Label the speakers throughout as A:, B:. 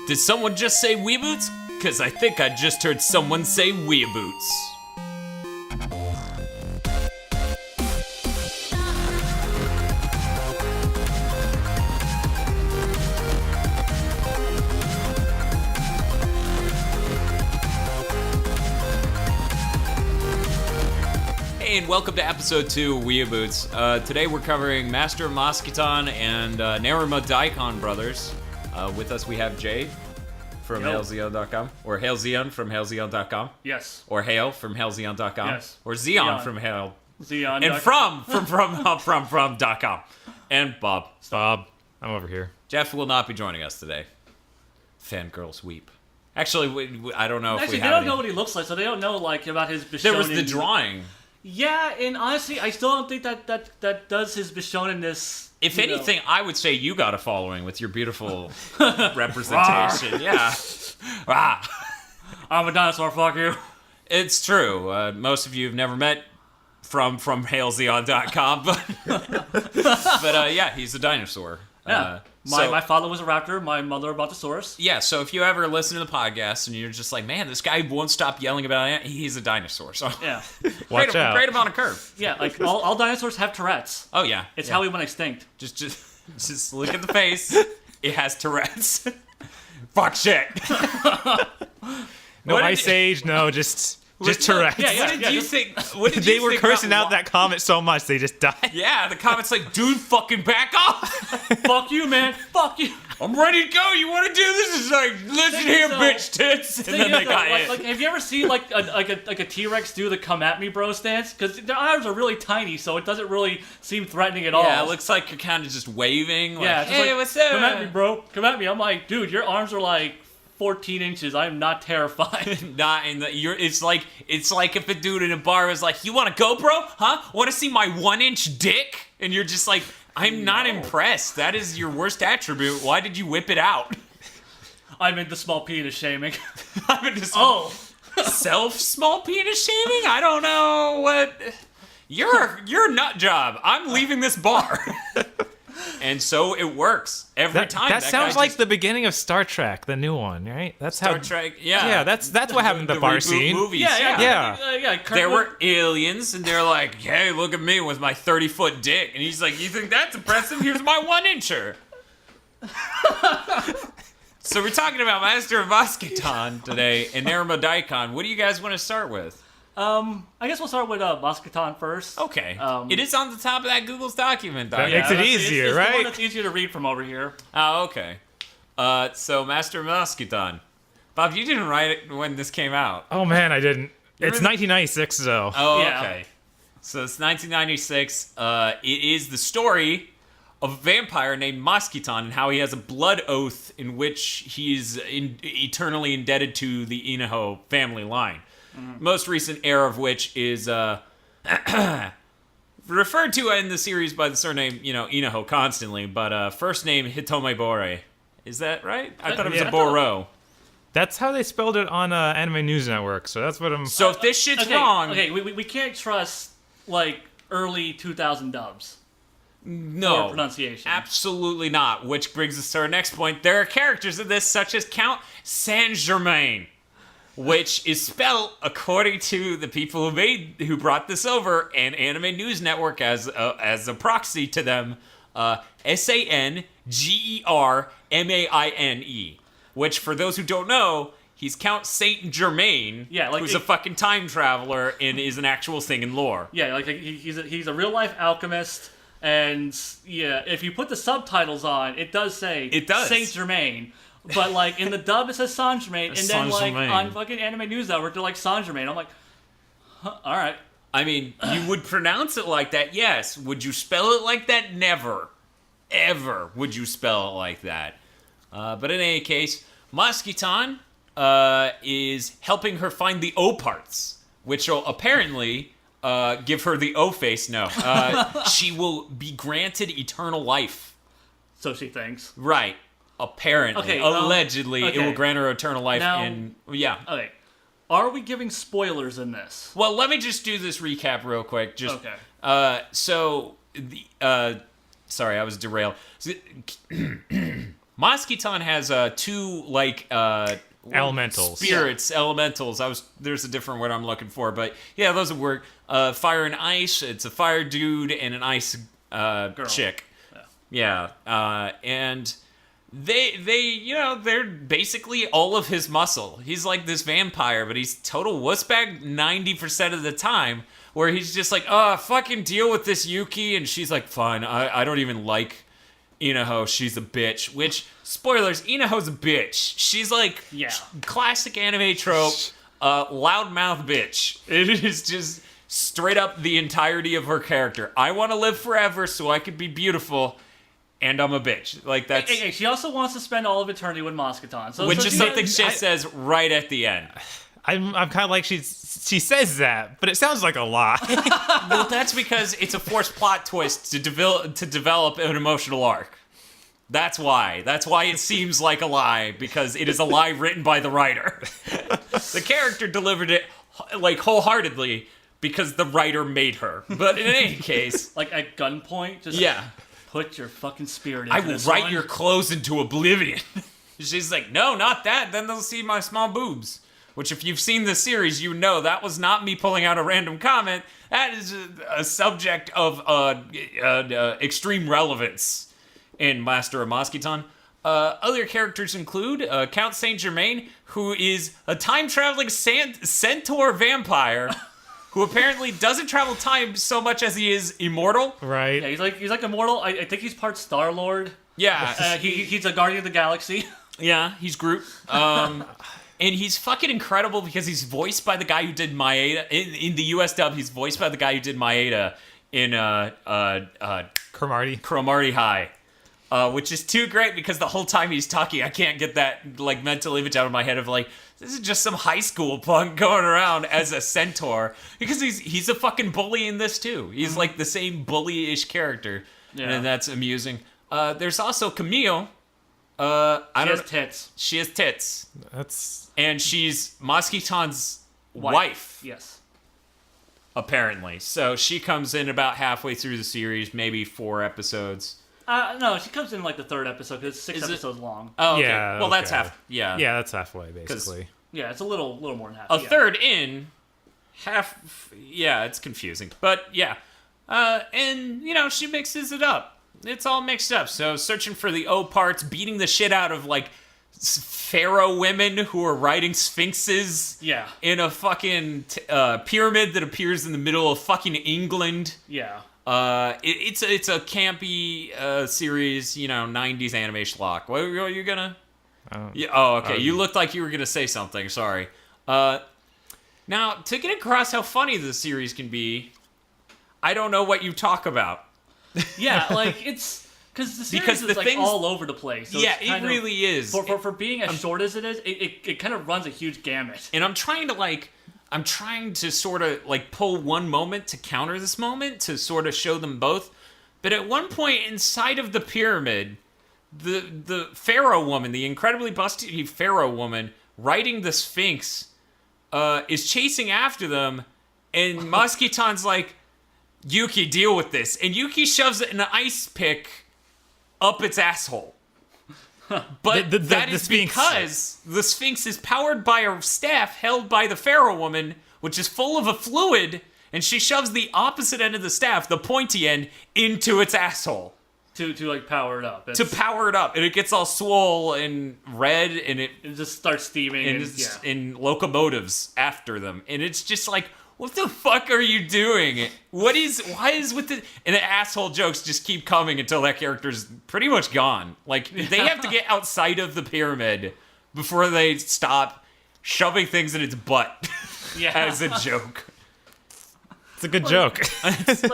A: Did someone just say WeeaBoots? Because I think I just heard someone say WeeaBoots. Hey, and welcome to episode 2 of WeeaBoots. Today we're covering Master of Mosquiton and Narima Daikon Brothers. With us we have Jade from HailZeon.com, or HailZeon from HailZeon.com.
B: Yes.
A: Or Hail from HailZeon.com.
B: Yes.
A: Or Xeon from Hail.
B: Xeon.
A: And from.com. And Bob.
C: Bob, I'm over here.
A: Jeff will not be joining us today. Fangirls weep. Actually, I don't know if
B: Actually,
A: we
B: they
A: have
B: don't
A: any.
B: know what he looks like, so they don't know about his Bishonen.
A: There was the drawing.
B: Yeah, and honestly, I still don't think that does his Bishonenness.
A: If anything, I would say you got a following with your beautiful representation. Yeah.
B: I'm a dinosaur, fuck you.
A: It's true. Most of you have never met from HailZeon.com, but yeah, he's a dinosaur.
B: Yeah. My father was a raptor, my mother a brontosaurus.
A: Yeah, so if you ever listen to the podcast and you're just like, man, this guy won't stop yelling about it, he's a dinosaur. So
B: Yeah.
C: Watch out.
A: Great him on a curve.
B: Yeah, like all dinosaurs have Tourette's.
A: Oh yeah.
B: It's
A: yeah.
B: how we went extinct.
A: Just look at the face. It has Tourette's. Fuck shit.
C: No Ice Age, no, just Tourette's.
B: Yeah,
A: What did you think? What did
C: They
A: you
C: were
A: think
C: cursing
A: about
C: out that comment so much they just died.
A: Yeah, the comment's like, dude, fucking back off.
B: Fuck you, man. Fuck you.
A: I'm ready to go. You want to do this? It's like, listen here, bitch tits. And then they got hit.
B: Like, have you ever seen like a T-Rex do the "come at me, bro" stance? Because their arms are really tiny, so it doesn't really seem threatening at all.
A: Yeah, it looks like you're kind of just waving. Like,
B: Yeah, it's
A: hey,
B: like,
A: what's up?
B: Come at me, bro. Come at me. I'm like, dude, your arms are like 14 inches. I'm not terrified.
A: Not in the. It's like if a dude in a bar was like, "You want a GoPro? Huh? Want to see my 1-inch dick?" And you're just like, "I'm not impressed. That is your worst attribute. Why did you whip it out?"
B: I'm into small penis shaming.
A: I'm into small penis shaming. I don't know what. You're a nut job. I'm leaving this bar. And so it works every time.
C: That sounds like the beginning of Star Trek, the new one, right? That's
A: Star Trek. Yeah,
C: Yeah, that's what happened to the bar
A: reboot
C: scene.
A: Movies.
C: Yeah.
A: There were aliens, and they're like, "Hey, look at me with my 30-foot dick," and he's like, "You think that's impressive? Here's my 1-incher." So we're talking about Master of Mosquiton today and Narima Daikon. What do you guys want to start with?
B: I guess we'll start with Mosquiton first.
A: Okay. It is on the top of that Google's document.
C: That makes it easier,
B: it's
C: right?
B: the one that's easier to read from over here.
A: Oh, okay. So Master of Mosquiton. Bob, you didn't write it when this came out.
C: Oh man, I didn't. It's 1996 though.
A: Oh,
B: Yeah.
A: okay. So it's 1996. It is the story of a vampire named Mosquiton and how he has a blood oath in which he's eternally indebted to the Inaho family line. Most recent heir of which is referred to in the series by the surname, Inaho constantly, but first name Hitomebore. Is that right? I thought it was
C: Yeah.
A: a Boro.
C: That's how they spelled it on Anime News Network. So that's what I'm.
A: So if this shit's wrong,
B: Okay, we can't trust like early 2000 dubs
A: no
B: for pronunciation.
A: Absolutely not. Which brings us to our next point. There are characters in this such as Count Saint Germain, which is spelled according to the people who brought this over and Anime News Network as a proxy to them, Sangermaine, which for those who don't know, he's Count Saint Germain, who's a fucking time traveler and is an actual thing in lore.
B: Yeah, like he's a real life alchemist, and yeah, if you put the subtitles on, it does say Saint Germain. But like in the dub it says Saint Germain, and then like on fucking Anime News Network they're like Saint Germain. I'm like, huh, all right.
A: I mean, you would pronounce it like that, yes. Would you spell it like that? Never, ever would you spell it like that. But in any case, Mosquiton is helping her find the O parts, which will apparently give her the O face. No, she will be granted eternal life.
B: So she thinks.
A: Right. Apparently.
B: Okay,
A: allegedly, it will grant her eternal life
B: now,
A: yeah.
B: Okay. Are we giving spoilers in this?
A: Well, let me just do this recap real quick.
B: Okay.
A: So, sorry, I was derailed. Mosquiton has two
C: elementals.
A: Spirits, elementals. There's a different word I'm looking for, but yeah, those would work. Fire and ice. It's a fire dude and an ice chick. Yeah. And they're basically all of his muscle. He's like this vampire, but he's total wussbag 90% of the time, where he's just like, fucking deal with this Yuki, and she's like, fine, I don't even like Inaho, she's a bitch. Which, spoilers, Inaho's a bitch. She's like, classic anime trope, loudmouth bitch. It is just straight up the entirety of her character. I want to live forever so I could be beautiful, and I'm a bitch. Like, that's...
B: Hey, she also wants to spend all of eternity with Mosquiton.
A: Which is something she says right at the end.
C: I'm kind of like, she says that, but it sounds like a lie.
A: Well, that's because it's a forced plot twist to develop an emotional arc. That's why. That's why it seems like a lie, because it is a lie written by the writer. The character delivered it, like, wholeheartedly, because the writer made her. But in any case...
B: like, at gunpoint? Just put your fucking spirit into this
A: I will write your clothes into oblivion. She's like, no, not that. Then they'll see my small boobs. Which, if you've seen the series, you know that was not me pulling out a random comment. That is a subject of extreme relevance in Master of Mosquiton. Other characters include Count Saint Germain, who is a time-traveling centaur vampire who apparently doesn't travel time so much as he is immortal.
C: Right.
B: Yeah, he's like immortal. I think he's part Star-Lord.
A: Yeah.
B: He's a Guardian of the Galaxy.
A: Yeah, he's Groot. And he's fucking incredible because he's voiced by the guy who did Maeda. In the US dub, he's voiced by the guy who did Maeda in
C: Cromartie
A: High. Which is too great because the whole time he's talking, I can't get that like mental image out of my head of like, this is just some high school punk going around as a centaur. Because he's a fucking bully in this too. He's like the same bully-ish character. Yeah. And that's amusing. There's also Camille.
B: She has tits.
A: She has tits. And she's Mosquiton's wife.
B: Yes.
A: Apparently. So she comes in about halfway through the series, maybe 4 episodes.
B: No, she comes in like the 3rd episode because it's 6 episodes long.
A: Oh, okay.
C: Yeah.
A: Well, that's half. Yeah.
C: Yeah, that's halfway, basically.
B: Yeah, it's a little more than half.
A: A third in, half. Yeah, it's confusing. But yeah. And, she mixes it up. It's all mixed up. So searching for the O parts, beating the shit out of like pharaoh women who are riding sphinxes.
B: Yeah.
A: In a fucking pyramid that appears in the middle of fucking England.
B: Yeah.
A: It's a campy series, 90s anime schlock. What are you gonna? Okay. You looked like you were gonna say something. Sorry. Now to get across how funny the series can be, I don't know what you talk about.
B: Yeah, like it's because the series is like all over the place. So
A: it really is.
B: For being as short as it is, it kind of runs a huge gamut.
A: And I'm trying to sort of like pull one moment to counter this moment to sort of show them both. But at one point inside of the pyramid, the pharaoh woman, the incredibly busty pharaoh woman riding the Sphinx, is chasing after them, and Mosquiton's like, Yuki, deal with this. And Yuki shoves an ice pick up its asshole. But that is because the Sphinx is powered by a staff held by the pharaoh woman, which is full of a fluid, and she shoves the opposite end of the staff, the pointy end, into its asshole.
B: To like power it up.
A: To power it up. And it gets all swole and red, and it
B: just starts steaming.
A: And locomotives after them. And it's just like, what the fuck are you doing? Why is with the... And the asshole jokes just keep coming until that character's pretty much gone. Like, they have to get outside of the pyramid before they stop shoving things in its butt as a joke.
C: It's a good joke.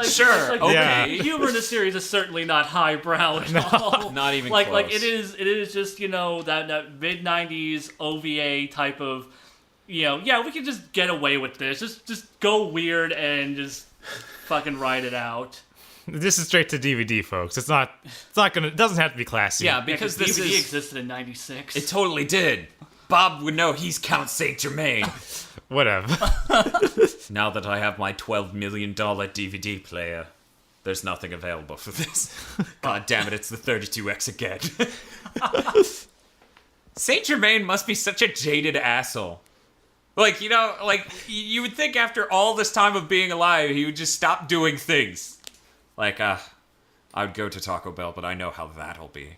A: Sure, okay.
B: Humor in the series is certainly not highbrow at all.
A: Not even
B: close.
A: Like,
B: it is just, that mid-90s OVA type of... we can just get away with this. Just go weird and just fucking ride it out.
C: This is straight to DVD, folks. It doesn't have to be classy.
A: Yeah, because this
B: DVD existed in '96.
A: It totally did. Bob would know he's Count Saint Germain.
C: Whatever.
A: Now that I have my $12 million DVD player. There's nothing available for this. God damn it, it's the 32X again. Saint Germain must be such a jaded asshole. Like, you know, like, you would think after all this time of being alive, he would just stop doing things. Like, I would go to Taco Bell, but I know how that'll be.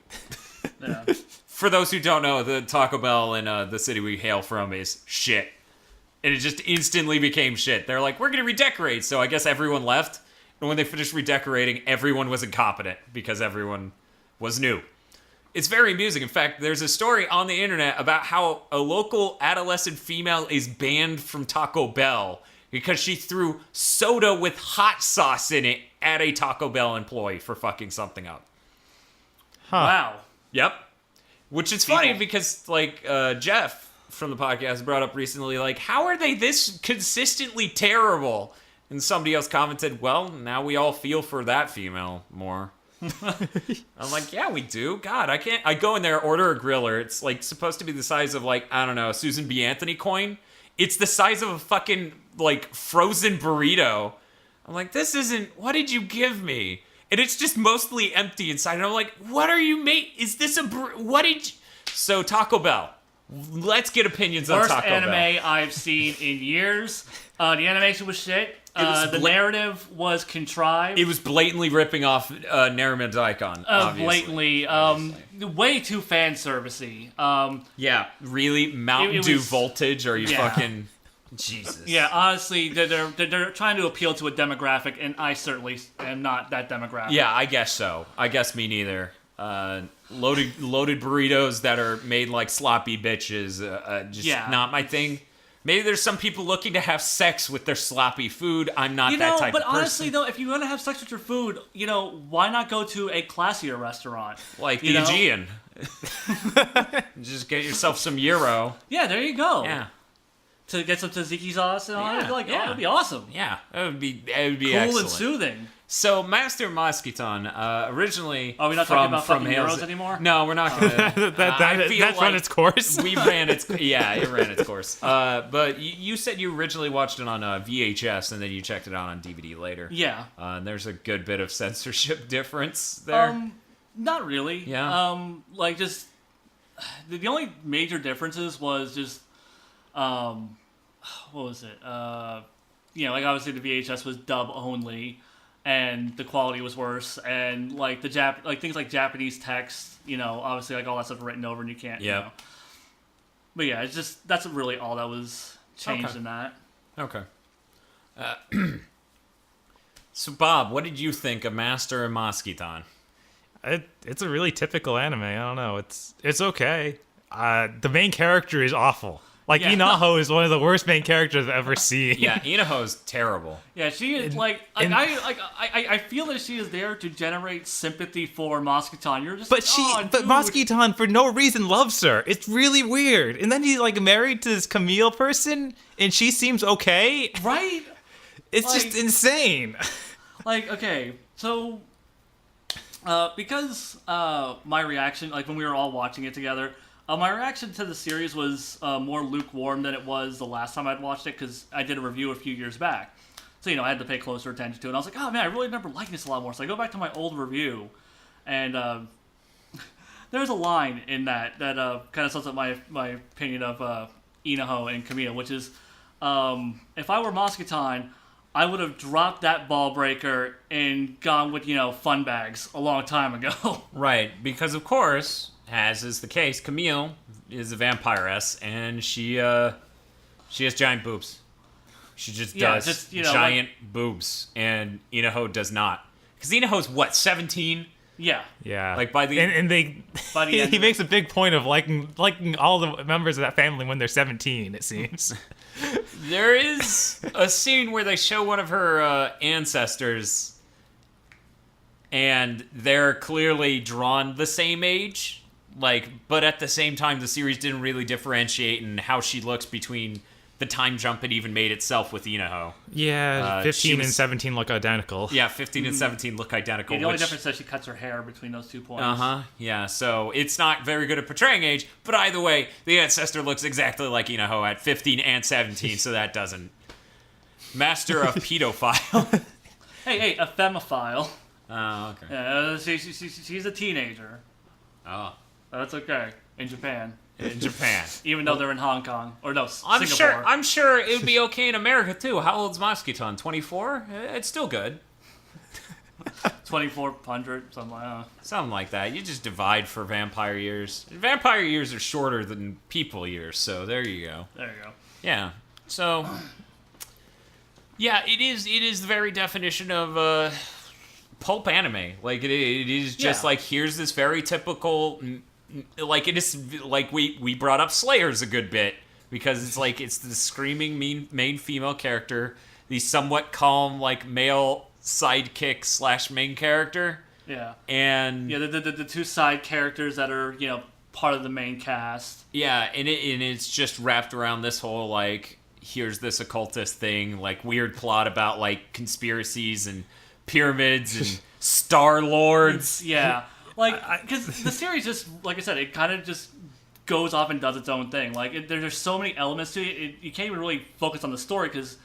B: Yeah.
A: For those who don't know, the Taco Bell in the city we hail from is shit. And it just instantly became shit. They're like, we're going to redecorate. So I guess everyone left. And when they finished redecorating, everyone was incompetent because everyone was new. It's very amusing. In fact, there's a story on the internet about how a local adolescent female is banned from Taco Bell because she threw soda with hot sauce in it at a Taco Bell employee for fucking something up.
C: Huh.
B: Wow.
A: Yep. Which is funny because, like, Jeff from the podcast brought up recently, like, how are they this consistently terrible? And somebody else commented, well, now we all feel for that female more. I'm like, yeah, we do. God, I go in there, order a griller. It's, like, supposed to be the size of, like, I don't know, a Susan B. Anthony coin. It's the size of a fucking, like, frozen burrito. I'm like, this isn't, what did you give me? And it's just mostly empty inside. And I'm like, what are you making? Is this what did you... So, Taco Bell. Let's get opinions on Taco Bell.
B: Worst anime I've seen in years. The animation was shit. The narrative was contrived.
A: It was blatantly ripping off Narima Daikon, obviously.
B: Blatantly. Way too fan servicey.
A: Yeah, really? Mountain Dew voltage? Are you fucking... Jesus.
B: Yeah, honestly, they're trying to appeal to a demographic, and I certainly am not that demographic.
A: Yeah, I guess so. I guess me neither. Loaded burritos that are made like sloppy bitches, not my thing. Maybe there's some people looking to have sex with their sloppy food. I'm not that type of person.
B: But honestly, though, if you're going to have sex with your food, why not go to a classier restaurant?
A: Like the Aegean. Just get yourself some gyro.
B: Yeah, there you go.
A: Yeah.
B: To get some tzatziki sauce and all that. It'd be awesome.
A: Yeah, it would be cool
B: excellent. And soothing.
A: So, Master Mosquiton, originally...
B: Are we not talking about fucking Euros anymore?
A: No, we're not going to...
C: That's run its course?
A: It ran its course. But you said you originally watched it on VHS, and then you checked it out on DVD later.
B: Yeah.
A: And there's a good bit of censorship difference there.
B: Not really.
A: Yeah.
B: Just... The only major differences was just... what was it? Obviously the VHS was dub only, and the quality was worse, and like things like Japanese text, obviously like all that stuff written over, and you can't.
A: Yeah.
B: But yeah, it's just that's really all that was changed in that.
A: Okay. So Bob, what did you think of Master and Mosquiton?
C: It's a really typical anime. I don't know. It's okay. The main character is awful. Like, Inaho is one of the worst main characters I've ever seen.
A: Yeah, Inaho's terrible.
B: Yeah, she is, I feel that she is there to generate sympathy for Mosquiton. You're just
C: but Mosquiton, for no reason, loves her. It's really weird. And then he's, married to this Camille person, and she seems okay.
B: Right?
C: It's just insane.
B: Okay, so, because my reaction, when we were all watching it together... my reaction to the series was more lukewarm than it was the last time I'd watched it, because I did a review a few years back. So, I had to pay closer attention to it. And I was like, oh, man, I really remember liking this a lot more. So I go back to my old review, and there's a line in that kind of sums up my opinion of Inaho and Camille, which is, if I were Mosquiton, I would have dropped that ball breaker and gone with, fun bags a long time ago.
A: Right, because, of course... As is the case, Camille is a vampiress, and she has giant boobs. She just does giant boobs, and Inaho does not. Because Inaho's what, 17?
B: Yeah.
C: Yeah.
A: By the
C: end, he makes a big point of liking all the members of that family when they're 17. It seems.
A: There is a scene where they show one of her ancestors, and they're clearly drawn the same age. But at the same time, the series didn't really differentiate in how she looks between the time jump it even made itself with Inaho.
C: Yeah, 15 and 17 look identical.
A: Yeah, 15 and 17 look identical.
B: Yeah, the only difference is she cuts her hair between those 2 points.
A: Uh-huh, yeah, so it's not very good at portraying age, but either way, the ancestor looks exactly like Inaho at 15 and 17, so that doesn't... Master of pedophile.
B: Hey, a femophile.
A: Oh, okay.
B: Yeah, she's a teenager.
A: Oh.
B: That's okay. In Japan.
A: In Japan.
B: Even though they're in Hong Kong. Or no, Singapore.
A: I'm sure it would be okay in America, too. How old's Mosquiton? 24? It's still good.
B: 2,400, something like that.
A: Something like that. You just divide for vampire years. Vampire years are shorter than people years, so there you go.
B: There you go.
A: Yeah. So, yeah, it is the very definition of pulp anime. Like, it is just like, here's this very typical... Like, it is... Like, we brought up Slayers a good bit, because it's like, it's the screaming main female character, the somewhat calm, like, male... sidekick / main character.
B: Yeah.
A: And
B: the two side characters that are, part of the main cast.
A: Yeah, and it's just wrapped around this whole, like, here's this occultist thing, like, weird plot about, like, conspiracies and pyramids and Star Lords.
B: Yeah. Like, because the series just, like I said, it kind of just goes off and does its own thing. Like, there's so many elements to it, you can't even really focus on the story, because,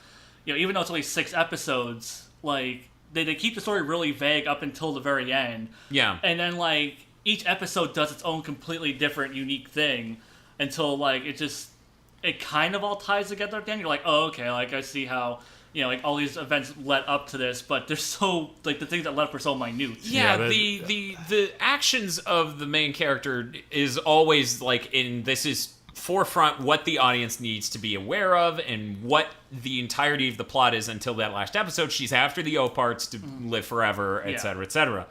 B: even though it's only 6 episodes, like, they keep the story really vague up until the very end.
A: Yeah.
B: And then, like, each episode does its own completely different, unique thing until, like, it kind of all ties together at the end. You're like, oh, okay, like, I see how, like, all these events led up to this, but they're so, like, the things that led up are so minute.
A: Yeah, the actions of the main character is always, like, this is forefront what the audience needs to be aware of and what the entirety of the plot is until that last episode. She's after the O-Parts to live forever, etc., etc.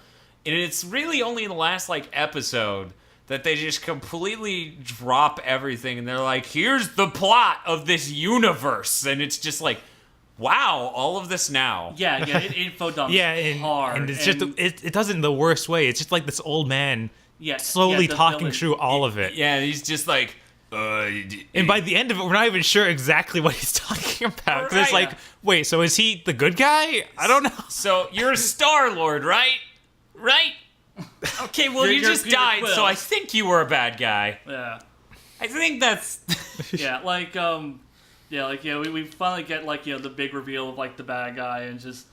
A: And it's really only in the last, like, episode that they just completely drop everything and they're like, here's the plot of this universe. And it's just like, wow, all of this now.
B: Yeah, it info dumps hard.
C: And it's just, it does it in the worst way. It's just like this old man slowly talking through all of it.
A: Yeah, he's just like,
C: and by the end of it, we're not even sure exactly what he's talking about. Because it's like, wait, so is he the good guy? I don't know.
A: So you're a Star Lord, right? Right? Okay, well, you just died, so I think you were a bad guy.
B: Yeah.
A: I think that's...
B: we finally get, like, the big reveal of, like, the bad guy, and just...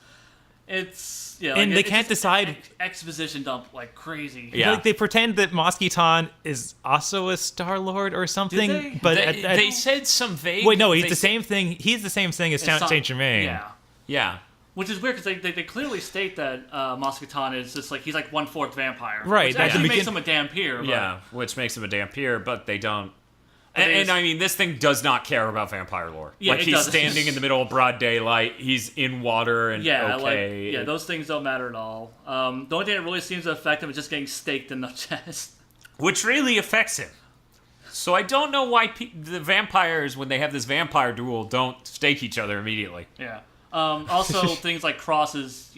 B: It's
C: and they can't decide
B: exposition dump like crazy.
C: Yeah, like they pretend that Mosquiton is also a Star Lord or something.
B: Did they?
C: But
A: they said some vague.
C: Wait, no, he's the same thing. He's the same thing as Saint Germain.
B: Yeah. Which is weird because they clearly state that Mosquiton is just like he's like 1/4 vampire.
C: Right.
B: Which actually makes him a Dhampir.
A: Yeah, which makes him a Dhampir, but they don't. And I mean, this thing does not care about vampire lore.
B: Yeah,
A: like, he's standing in the middle of broad daylight, he's in water, and
B: those things don't matter at all. The only thing that really seems to affect him is just getting staked in the chest.
A: Which really affects him. So I don't know why the vampires, when they have this vampire duel, don't stake each other immediately.
B: Yeah. Also, things like crosses,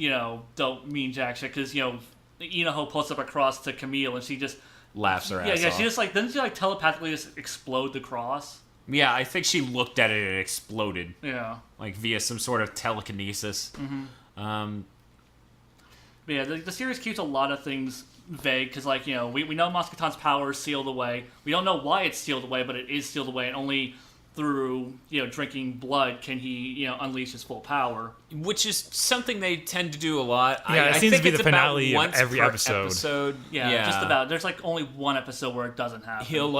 B: don't mean jack shit, because, Inaho puts up a cross to Camille, and she just...
A: laughs her ass off.
B: She just doesn't she telepathically just explode the cross?
A: Yeah, I think she looked at it and it exploded.
B: Yeah.
A: Like via some sort of telekinesis.
B: Mm-hmm. The series keeps a lot of things vague, because, we know Mosquiton's power is sealed away. We don't know why it's sealed away, but it is sealed away, and only through, drinking blood can he, unleash his full power. Which is something they tend to do a lot.
C: Yeah, it seems to be the finale of every episode.
B: Yeah, just about. There's, only one episode where it doesn't happen.
A: He'll,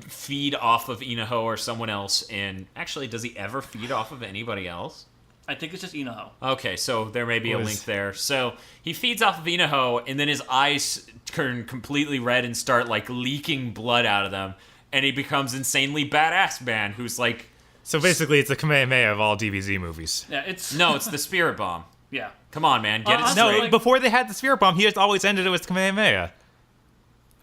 A: feed off of Inaho or someone else, and... Actually, does he ever feed off of anybody else?
B: I think it's just Inaho.
A: Okay, so there may be a link there. So, he feeds off of Inaho, and then his eyes turn completely red and start, leaking blood out of them. And he becomes insanely badass man who's like...
C: So basically it's the Kamehameha of all DBZ movies.
B: Yeah, it's...
A: No, it's the Spirit Bomb.
B: Yeah.
A: Come on, man, get it straight.
C: No, before they had the Spirit Bomb, he just always ended it with Kamehameha.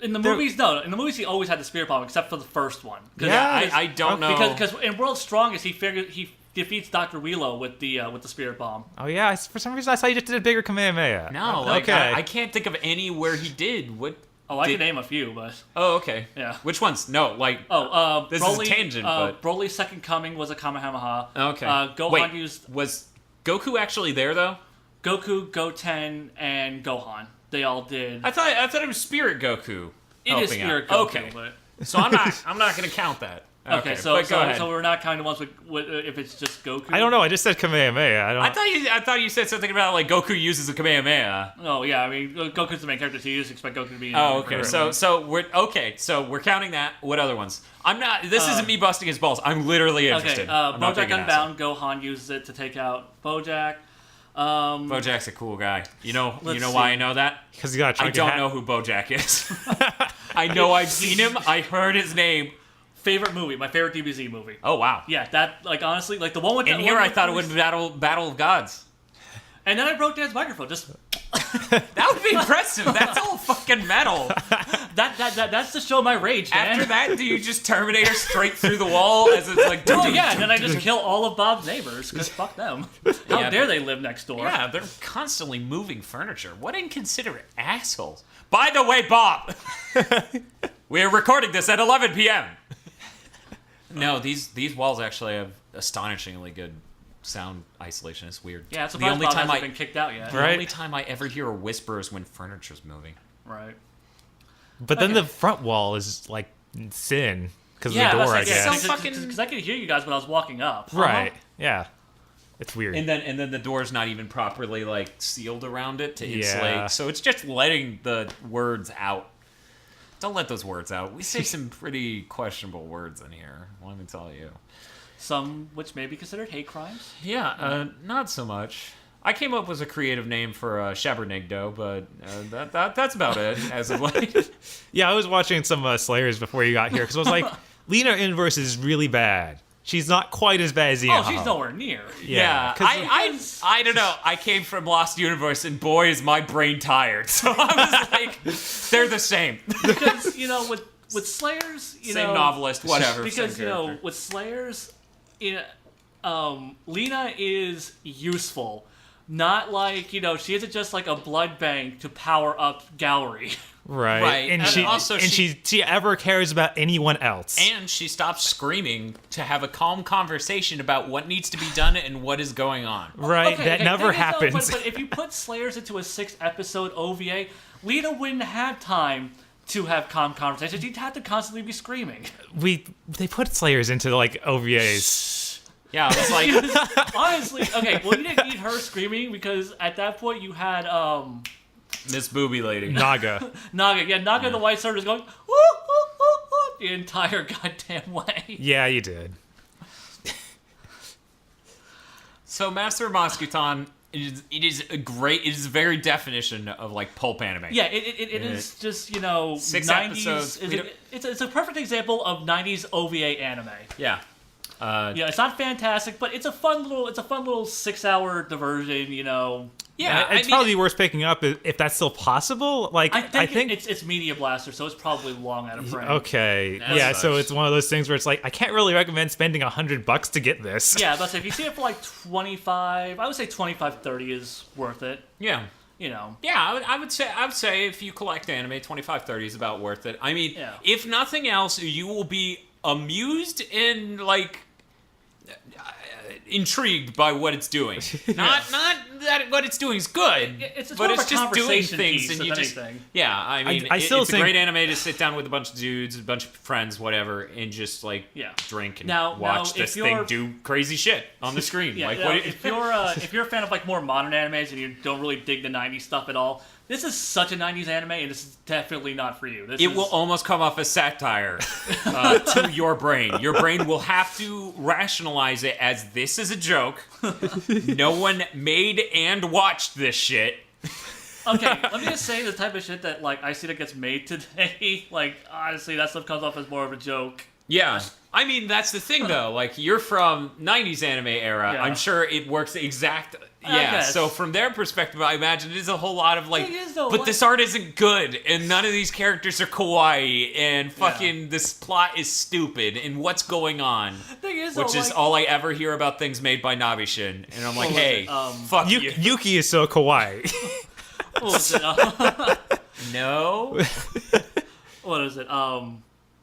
B: In the movies, no. In the movies, he always had the Spirit Bomb, except for the first one.
A: Yeah, I don't know.
B: Because in World's Strongest, he defeats Dr. Wheelo with the Spirit Bomb.
C: Oh, yeah. For some reason, I saw he just did a bigger Kamehameha.
A: No, I can't think of any where he did. What...
B: Oh, I can name a few, but...
A: Oh, okay.
B: Yeah.
A: Which ones? No, this
B: Broly,
A: is a tangent, but...
B: Broly's Second Coming was a Kamehameha.
A: Okay.
B: Gohan used...
A: Was Goku actually there, though?
B: Goku, Goten, and Gohan. They all did...
A: I thought it was Spirit Goku.
B: It is Spirit Goku,
A: okay. But... So I'm not going to count that.
B: Okay, so we're not kind of ones with if it's just Goku.
C: I don't know. I just said Kamehameha.
A: I thought you said something about like Goku uses a Kamehameha.
B: Oh yeah, I mean Goku's the main character, so you just expect Goku to be.
A: Oh, okay. So we're counting that. What other ones? I'm not. This isn't me busting his balls. I'm literally interested.
B: Okay. Bojack Unbound. Gohan uses it to take out Bojack.
A: Bojack's a cool guy. You know why I know that?
C: Because he got.
A: I don't know who Bojack is. I know I've seen him. I heard his name.
B: Favorite movie, my favorite DBZ movie.
A: Oh wow.
B: Yeah, that honestly, the one with.
A: In here, I thought it would be Battle of Gods.
B: And then I broke Dan's microphone. Just
A: that would be impressive. That's all fucking metal.
B: That's to show my rage. Dan.
A: After that, do you just Terminator straight through the wall as it's like?
B: Oh yeah, and then I just kill all of Bob's neighbors because fuck them. How dare they live next door?
A: Yeah, they're constantly moving furniture. What inconsiderate assholes. By the way, Bob, we're recording this at 11 p.m. No, these walls actually have astonishingly good sound isolation. It's weird.
B: Yeah, it's the only time I've been kicked out yet.
A: The only time I ever hear a whisper is when furniture's moving.
B: Right.
C: But then the front wall is like sin because of the door, I guess.
B: Because I could hear you guys when I was walking up.
C: Right. Yeah. It's weird.
A: And then the door's not even properly like sealed around it to insulate. So it's just letting the words out. Don't let those words out. We say some pretty questionable words in here. Let me tell you.
B: Some which may be considered hate crimes.
A: Yeah, not so much. I came up with a creative name for Shabernigdo, but that's about it as of late.
C: Yeah, I was watching some Slayers before you got here because I was like, Lena Inverse is really bad. She's not quite as bad as Ian.
B: Oh, she's nowhere near.
A: Yeah. I don't know. I came from Lost Universe, and boy, is my brain tired. So I was like, they're the same.
B: Because, with Slayers,
A: same novelist, whatever.
B: Because, with Slayers, Lena is useful. Not like, she isn't just like a blood bank to power up Gallery.
C: Right. And she ever cares about anyone else.
A: And she stops screaming to have a calm conversation about what needs to be done and what is going on.
C: Right. That never happens.
B: But if you put Slayers into a 6-episode OVA, Lena wouldn't have time to have calm conversations. She'd have to constantly be screaming.
C: They put Slayers into like OVAs.
A: Yeah, it's like
B: honestly, okay, well you didn't need her screaming because at that point you had
A: Miss Booby Lady.
C: Naga.
B: Naga the White Sword is going woo, woo, woo, woo, the entire goddamn way.
C: Yeah, you did.
A: So Master Mosquiton, it is a very definition of like pulp anime.
B: Yeah, it is just
A: 6
B: 90s,
A: episodes.
B: It's a perfect example of 90s OVA anime.
A: Yeah.
B: It's not fantastic, but it's a fun little 6-hour diversion.
A: Yeah,
C: it's probably worth picking up if that's still possible. Like
B: I think it's Media Blaster, so it's probably long out of frame.
C: Okay, so it's one of those things where it's like I can't really recommend spending $100 to get this.
B: Yeah, but if you see it for like 25, I would say 25-30 is worth it.
A: Yeah.
B: Yeah,
A: I would say if you collect anime, 25-30 is about worth it. I mean, if nothing else, you will be amused and like intrigued by what it's doing. Not that what it's doing is good, but it's just doing things and you just anything. Yeah, I mean, it's a great anime to sit down with a bunch of dudes, a bunch of friends, whatever, and just like drink and watch this thing do crazy shit on the screen.
B: If you're a fan of like more modern animes and you don't really dig the 90s stuff at all, this is such a 90s anime, and this is definitely not for you. It
A: will almost come off as satire to your brain. Your brain will have to rationalize it as this is a joke. No one made and watched this shit.
B: Okay, let me just say the type of shit that like I see that gets made today. Like honestly, that stuff comes off as more of a joke.
A: Yeah. I mean, that's the thing, though. Like, you're from 90s anime era. Yeah. I'm sure it works exact... Yeah, so from their perspective, I imagine it is a whole lot of, like... but this art isn't good, and none of these characters are kawaii, and fucking this plot is stupid, and what's going on? Which is all I ever hear about things made by Nabishin. And I'm like, hey, fuck you.
C: Yuki is so kawaii.
B: What was it?
A: No?
B: What is it?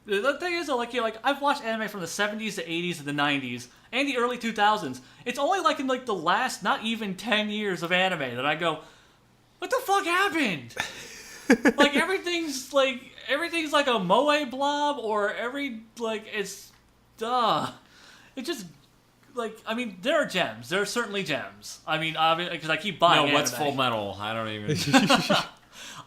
B: The thing is, I've watched anime from the 70s, the 80s, and the 90s, and the early 2000s. It's only like in like the last, not even 10 years of anime that I go, what the fuck happened? everything's like a moe blob, or it's it just like I mean there are gems. There are certainly gems. I mean, because I keep buying.
A: No, what's
B: anime.
A: Full Metal? I don't even.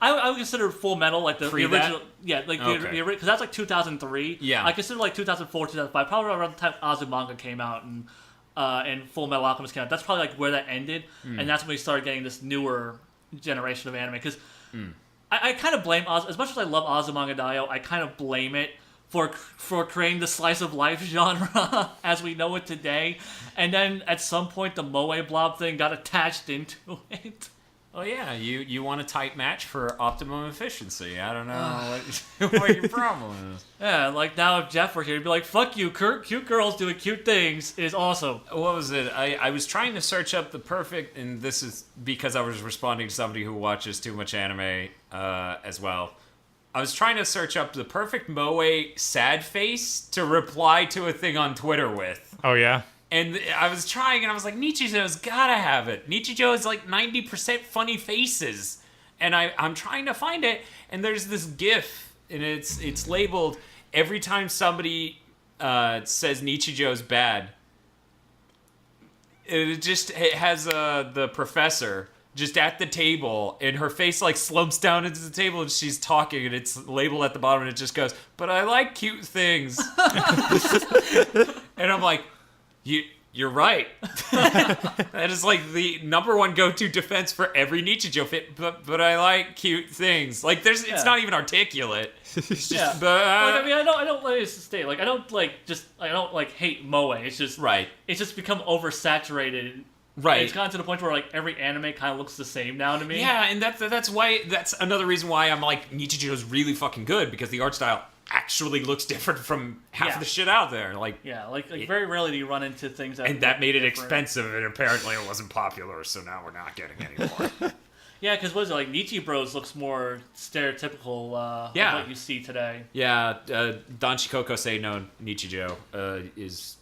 B: I would consider Full Metal like the original. Yeah, like because that's like 2003.
A: Yeah.
B: I consider like 2004, 2005, probably around the time Azumanga came out and Full Metal Alchemist came out. That's probably like where that ended, and that's when we started getting this newer generation of anime. Because I kind of blame as much as I love Azumanga Daioh, I kind of blame it for creating the slice of life genre as we know it today, and then at some point the Moe Blob thing got attached into it.
A: Oh yeah, you want a tight match for optimum efficiency. I don't know what your problem is.
B: Yeah, like now if Jeff were here, he'd be like, "Fuck you, cute girls doing cute things is awesome."
A: What was it? I was trying to search up the perfect, and this is because I was responding to somebody who watches too much anime as well. I was trying to search up the perfect Moe sad face to reply to a thing on Twitter with.
C: Oh yeah.
A: And I was trying, and I was like, Nichijo's gotta have it. Nichijo is like 90% funny faces. And I'm trying to find it, and there's this GIF, and it's labeled, every time somebody says Nichijo's bad, it has the professor just at the table, and her face like slumps down into the table, and she's talking, and it's labeled at the bottom, and it just goes, "But I like cute things." And I'm like, You're right. That is like the number one go-to defense for every Nichijou fit. But I like cute things. Like it's not even articulate. It's just,
B: like, I mean, I don't let it stay. Like I don't hate Moe. It's just It's just become oversaturated.
A: Right.
B: It's gotten to the point where like every anime kind of looks the same now to me.
A: Yeah, and that's another reason why I'm like Nichijou is really fucking good, because the art style actually looks different from half of the shit out there. Like
B: very rarely do you run into things
A: that made it expensive, and apparently it wasn't popular, so now we're not getting any more.
B: Yeah, because what is it, like Nichi Bros looks more stereotypical of what you see today.
A: Yeah, Don Shikoko no Nichijou is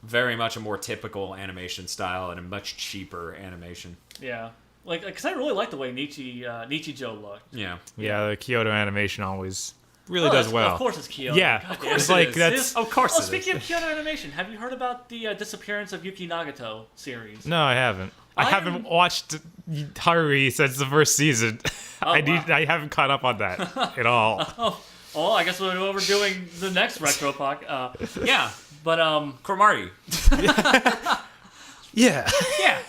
A: very much a more typical animation style and a much cheaper animation.
B: Yeah. Because I really like the way Nichijou looked.
A: Yeah.
C: Yeah, the Kyoto animation always really does well.
B: Of course it's Kyoto.
C: Yeah,
A: of course Of course it is.
B: Speaking of Kyoto animation, have you heard about the disappearance of Yuki Nagato series?
C: No, I haven't. I haven't watched Haruhi since the first season. I haven't caught up on that at all.
B: Oh, I guess we're doing the next retro pack.
A: Yeah.
B: But
A: Cromartie.
C: Yeah.
A: Yeah.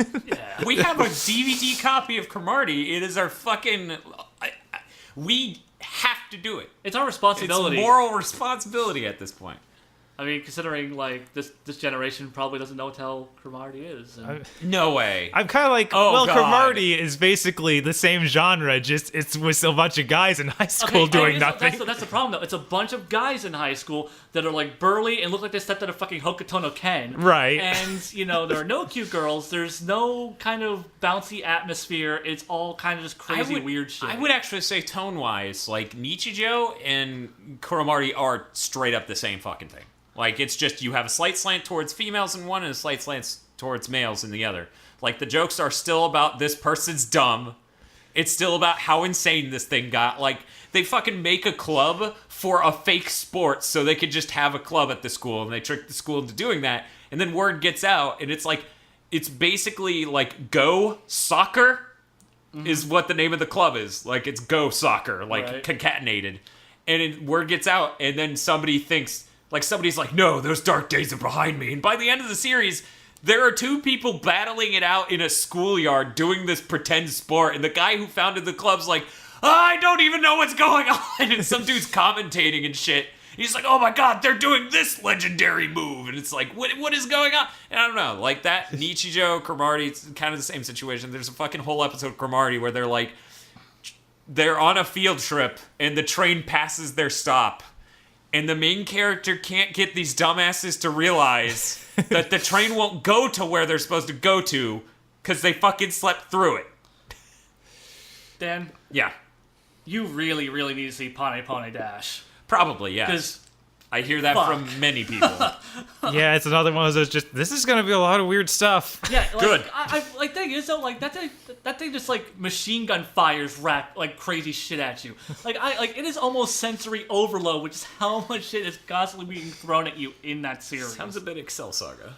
A: We have a DVD copy of Cromartie. It is our fucking. We have to do it.
B: It's our responsibility.
A: It's moral responsibility at this point.
B: I mean, considering like this generation probably doesn't know what the hell Cromartie is.
A: No way.
C: I'm kind of like, Cromartie is basically the same genre, just it's with a bunch of guys in high school doing nothing.
B: That's the problem, though. It's a bunch of guys in high school that are like burly and look like they stepped out of fucking Hokuto no Ken.
C: Right.
B: And, there are no cute girls. There's no kind of bouncy atmosphere. It's all kind of just crazy, weird shit.
A: I would actually say tone-wise, like, Nichijou and Cromartie are straight up the same fucking thing. Like, it's just you have a slight slant towards females in one and a slight slant towards males in the other. Like, the jokes are still about this person's dumb. It's still about how insane this thing got. Like, they fucking make a club for a fake sport so they could just have a club at the school, and they trick the school into doing that. And then word gets out, and it's like, it's basically like Go Soccer is what the name of the club is. Like, it's Go Soccer, like concatenated. And word gets out, and then somebody thinks, like, somebody's like, no, those dark days are behind me. And by the end of the series, there are two people battling it out in a schoolyard doing this pretend sport. And the guy who founded the club's like, I don't even know what's going on. And some dude's commentating and shit. He's like, oh my god, they're doing this legendary move. And it's like, what is going on? And I don't know, like that Nichijou, Cromartie, it's kind of the same situation. There's a fucking whole episode of Cromartie where they're on a field trip and the train passes their stop. And the main character can't get these dumbasses to realize that the train won't go to where they're supposed to go to because they fucking slept through it.
B: Dan?
A: Yeah.
B: You really, really need to see Pone Pone Dash.
A: Probably, yeah. Because I hear that from many people.
C: Yeah, it's another one of those. Just this is gonna be a lot of weird stuff.
B: Yeah, like,
A: good.
B: I like thing is though, like that thing just like machine gun fires like crazy shit at you. Like it is almost sensory overload, which is how much shit is constantly being thrown at you in that series.
A: Sounds a bit Excel Saga.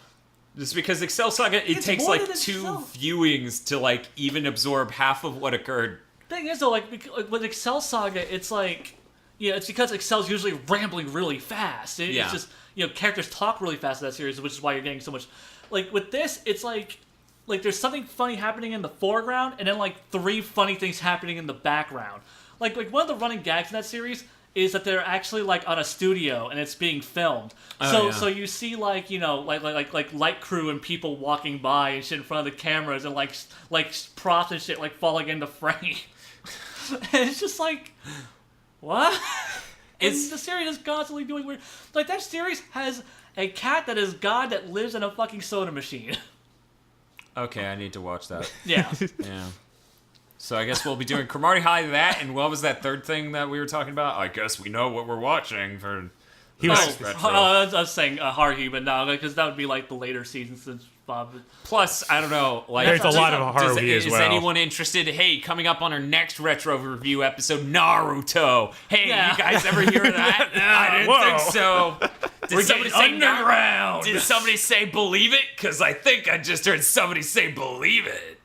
A: Just because Excel Saga, it takes
B: more
A: like
B: than
A: 2
B: Excel.
A: viewings to like even absorb half of what occurred.
B: Thing is though, like with Excel Saga, it's like. Yeah, it's because Excel's usually rambling really fast. It's just, characters talk really fast in that series, which is why you're getting so much. Like, with this, it's like there's something funny happening in the foreground, and then, like, 3 funny things happening in the background. Like one of the running gags in that series is that they're actually, like, on a studio, and it's being filmed. So you see, like, like light crew and people walking by and shit in front of the cameras, and, like props and shit, like, falling into frame. And it's just like... What? And the series is constantly doing weird... Like, that series has a cat that is God that lives in a fucking soda machine.
A: Okay, I need to watch that.
B: Yeah.
A: Yeah. So I guess we'll be doing Cromartie High that, and what was that third thing that we were talking about? I guess we know what we're watching for...
B: I was saying Haruhi, but no, because that would be, like, the later seasons since Bob...
A: Plus, I don't know, like...
C: There's a lot of Haruhi as well.
A: Is anyone interested? Hey, coming up on our next retro review episode, Naruto. Hey, you guys ever hear of that? I didn't think so. Did somebody say underground? Did somebody say believe it? Because I think I just heard somebody say believe it.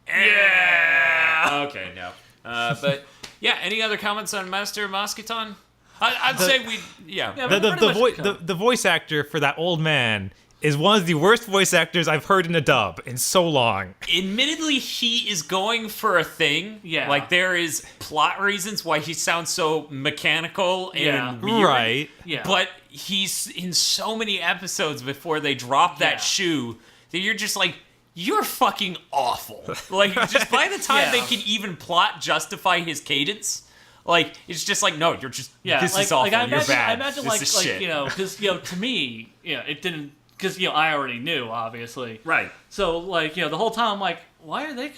A: Yeah. Okay, no. But, yeah, any other comments on Master Mosquiton? I'd say we... Yeah.
C: The voice actor for that old man is one of the worst voice actors I've heard in a dub in so long.
A: Admittedly, he is going for a thing.
B: Yeah.
A: Like, there is plot reasons why he sounds so mechanical and weird.
C: Right.
B: Yeah.
A: But he's in so many episodes before they drop that shoe that you're just like, you're fucking awful. Like, just by the time they can even plot justify his cadence... Like, it's just like, no, you're just, this is awful, you're bad,
B: I imagine,
A: this is shit.
B: because, to me, it didn't, because, I already knew, obviously.
A: Right.
B: So, like, the whole time, I'm like, why are they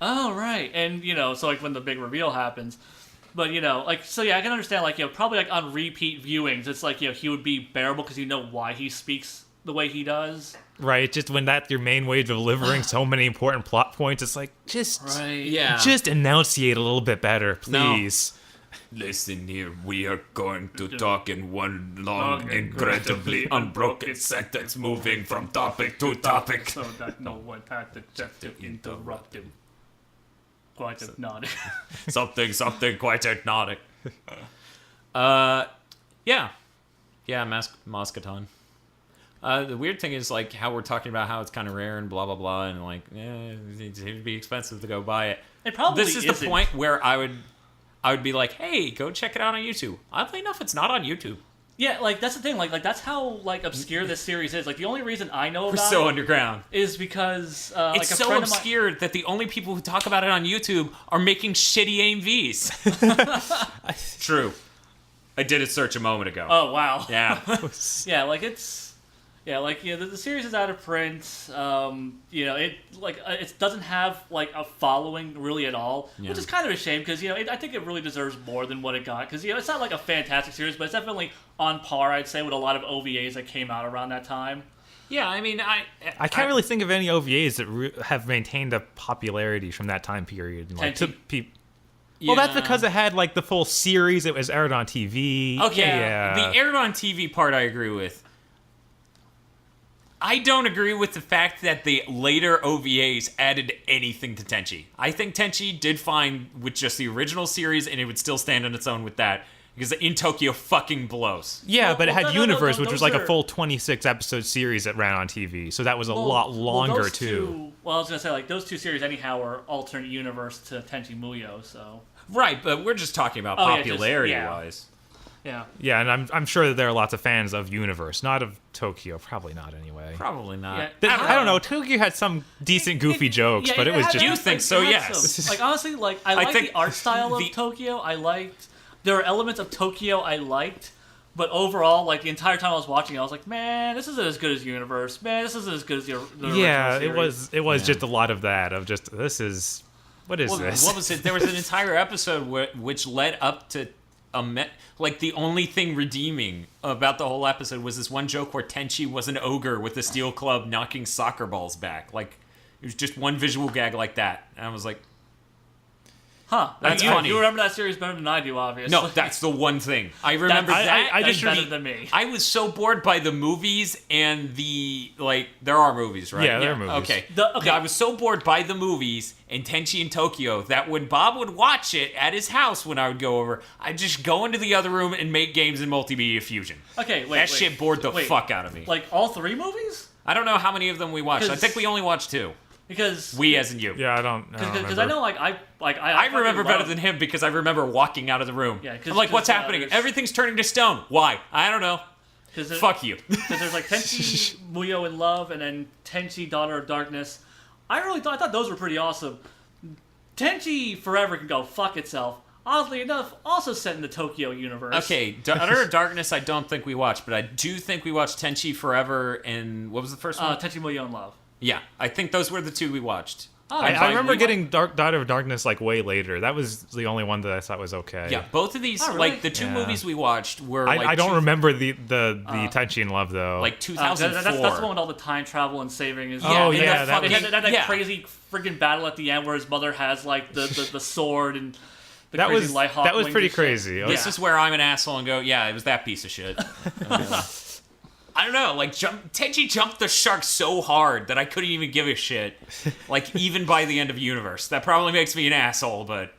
B: Oh, right. And, so, like, when the big reveal happens, but, like, so, yeah, I can understand, like, probably, like, on repeat viewings, it's like, he would be bearable because you know why he speaks the way he does.
C: Right, just when that's your main way of delivering so many important plot points, it's like, just enunciate a little bit better, please.
A: No. Listen here, we are going to talk in one long, incredibly unbroken sentence, moving from topic to topic.
B: So that no one had to just to interrupt him. Quite hypnotic.
A: something quite hypnotic. Yeah, Mosquiton. The weird thing is, like, how we're talking about how it's kind of rare and blah, blah, blah, and, like, it'd be expensive to go buy it.
B: It probably
A: This is the point where I would be like, hey, go check it out on YouTube. Oddly enough, it's not on YouTube.
B: Yeah, like, that's the thing. Like that's how, like, obscure this series is. Like, the only reason I know about
A: so underground
B: is because,
A: it's
B: like, a
A: so
B: friend
A: obscure that the only people who talk about it on YouTube are making shitty AMVs. True. I did a search a moment ago.
B: Oh, wow.
A: Yeah.
B: Yeah, like, it's... Yeah, like, the series is out of print. It it doesn't have like a following really at all, which is kind of a shame because I think it really deserves more than what it got because it's not like a fantastic series, but it's definitely on par, I'd say, with a lot of OVAs that came out around that time.
A: Yeah, I mean,
C: I can't really think of any OVAs that have maintained a popularity from that time period. Like, well, that's because it had like the full series. It was aired on TV.
A: Okay, the aired on TV part I agree with. I don't agree with the fact that the later OVAs added anything to Tenchi. I think Tenchi did fine with just the original series, and it would still stand on its own with that, because In Tokyo fucking blows.
C: Yeah, but it had Universe, which was like a full 26-episode series that ran on TV, so that was a lot longer, too.
B: I was going to say, like, those two series anyhow are alternate universe to Tenchi Muyo, so...
A: Right, but we're just talking about popularity-wise.
B: Yeah.
C: Yeah, and I'm sure that there are lots of fans of Universe, not of Tokyo. Probably not, anyway.
A: Probably not.
B: Yeah,
C: I don't know. Tokyo had some decent, goofy jokes, but it was just...
A: You think so, yes.
B: Like, honestly, like, I like the art style of Tokyo. I liked... There are elements of Tokyo I liked, but overall, like, the entire time I was watching, I was like, man, this isn't as good as Universe. Man, this isn't as good as the original series.
C: It was just a lot of that, of just, this is... What is this?
A: What was it? There was an entire episode which led up to like the only thing redeeming about the whole episode was this one joke where Tenchi was an ogre with a steel club knocking soccer balls back. Like, it was just one visual gag like that. And I was like,
B: huh,
A: that's funny.
B: You remember that series better than I do, obviously.
A: No, that's the one thing. I remember that.
B: That's better than me.
A: I was so bored by the movies and there are movies, right?
C: Yeah, there are movies.
A: Okay. I was so bored by the movies and Tenchi in Tokyo that when Bob would watch it at his house when I would go over, I'd just go into the other room and make games in Multimedia Fusion.
B: Okay, wait.
A: That shit bored the fuck out of me.
B: Like all 3 movies?
A: I don't know how many of them we watched. I think we only watched 2.
B: Because
A: we, as in you.
C: Yeah, I don't
B: because I know
A: I remember better than him because I remember walking out of the room.
B: Yeah,
A: I'm like, what's happening? Everything's turning to stone. Why? I don't know. Fuck you.
B: Because there's like Tenchi Muyo in Love and then Tenchi Daughter of Darkness. I thought those were pretty awesome. Tenchi Forever can go fuck itself. Oddly enough, also set in the Tokyo universe.
A: Okay, Daughter of Darkness I don't think we watched, but I do think we watched Tenchi Forever and what was the first one?
B: Tenchi Muyo in Love.
A: Yeah, I think those were the 2 we watched.
C: Oh, I remember getting Daughter of Darkness like way later. That was the only one that I thought was okay.
A: Yeah, both of these, like the 2 movies we watched were.
C: I don't remember the Tenchi in Love though.
A: Like 2004.
B: That's the one with all the time travel and saving. Is
A: that
B: crazy freaking battle at the end where his mother has like the sword and. That
C: was pretty crazy.
A: This is where I'm an asshole and go, yeah, it was that piece of shit. I don't know, like, Tenchi jumped the shark so hard that I couldn't even give a shit. Like, even by the end of Universe. That probably makes me an asshole, but...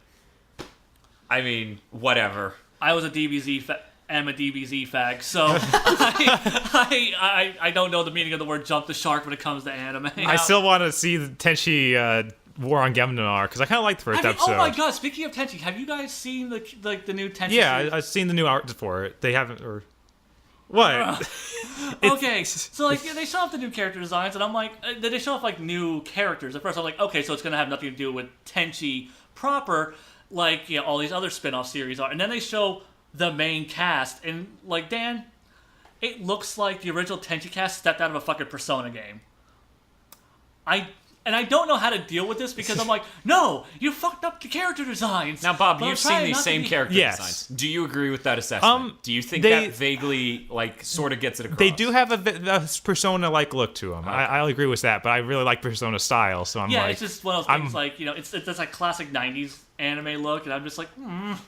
A: I mean, whatever.
B: I was a DBZ am a DBZ fag, so I don't know the meaning of the word jump the shark when it comes to anime.
C: I still want to see the Tenchi War on Gemdinar, because I kind of liked the first episode.
B: Oh my god, speaking of Tenchi, have you guys seen the new Tenchi
C: series? I've seen the new art for it. They haven't, or... What?
B: Okay, so like they show off the new character designs, and I'm like, they show off like new characters. At first, I'm like, okay, so it's gonna have nothing to do with Tenchi proper, like all these other spin-off series are. And then they show the main cast, and like Dan, it looks like the original Tenchi cast stepped out of a fucking Persona game. And I don't know how to deal with this because I'm like, no, you fucked up the character designs.
A: Now, Bob, you've seen these same character designs. Do you agree with that assessment? Do you think that vaguely, like, sort of gets it across?
C: They do have a Persona-like look to them. Okay. I'll agree with that, but I really like Persona style, so I'm like...
B: Yeah, it's just one of those things, like, it's like classic 90s anime look, and I'm just like,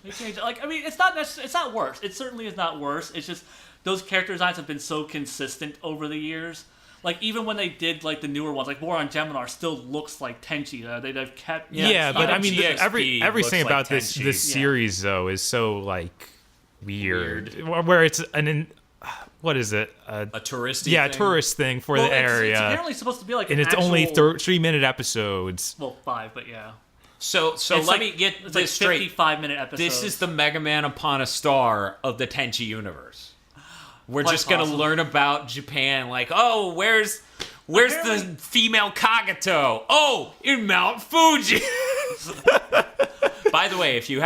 B: they changed it. Like, I mean, it's not worse. It certainly is not worse. It's just those character designs have been so consistent over the years. Like, even when they did, like, the newer ones, like, War on Geminar still looks like Tenchi. They've kept...
C: Yeah, but I mean, everything
A: like
C: about this series, though, is so, like, weird. Where it's what is it?
A: A touristy thing?
C: Yeah, a tourist thing for the area.
B: It's apparently supposed to be, like,
C: and it's only 3-minute episodes.
B: Well, 5, but yeah.
A: So let me get this straight.
B: 55-minute episodes.
A: This is the Mega Man Upon a Star of the Tenchi universe. We're just going to learn about Japan, like, oh, where's the female Kagato? Oh, in Mount Fuji. By the way, if you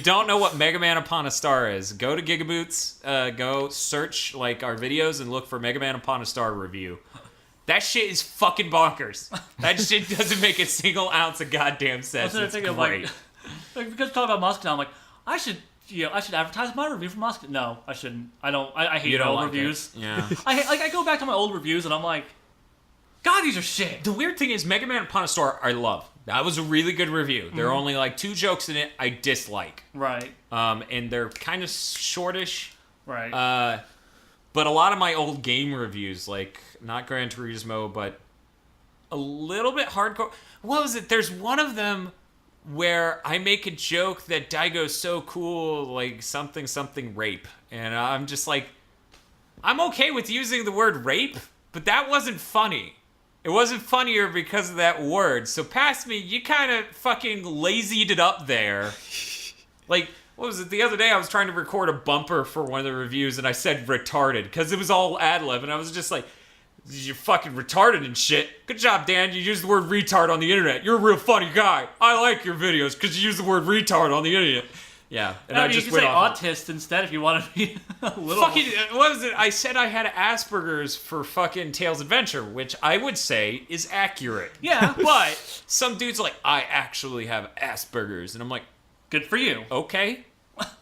A: don't know what Mega Man Upon a Star is, go to GigaBoots, go search like our videos and look for Mega Man Upon a Star review. That shit is fucking bonkers. That shit doesn't make a single ounce of goddamn sense. It's great.
B: Because talking about Mosquiton, I'm like, I should advertise my review for Mosquiton. No, I shouldn't. I hate old reviews.
A: Yeah.
B: I go back to my old reviews and I'm like, God, these are shit.
A: The weird thing is, Mega Man Upon a Star, I love. That was a really good review. There are only like 2 jokes in it I dislike.
B: Right.
A: And they're kind of shortish.
B: Right.
A: But a lot of my old game reviews, like not Gran Turismo, but a little bit hardcore. What was it? There's one of them where I make a joke that Daigo's so cool, like something rape. And I'm just like, I'm okay with using the word rape, but that wasn't funny. It wasn't funnier because of that word. So past me, you kind of fucking lazied it up there. Like, what was it? The other day I was trying to record a bumper for one of the reviews and I said retarded because it was all ad-lib and I was just like, you're fucking retarded and shit. Good job, Dan. You used the word retard on the internet. You're a real funny guy. I like your videos because you use the word retard on the internet. Yeah, and I just went off.
B: You can say autist instead if you want to be a little...
A: Fucking, what was it? I said I had Asperger's for fucking Tales Adventure, which I would say is accurate.
B: Yeah.
A: But some dude's like, I actually have Asperger's. And I'm like...
B: Good for you.
A: Okay.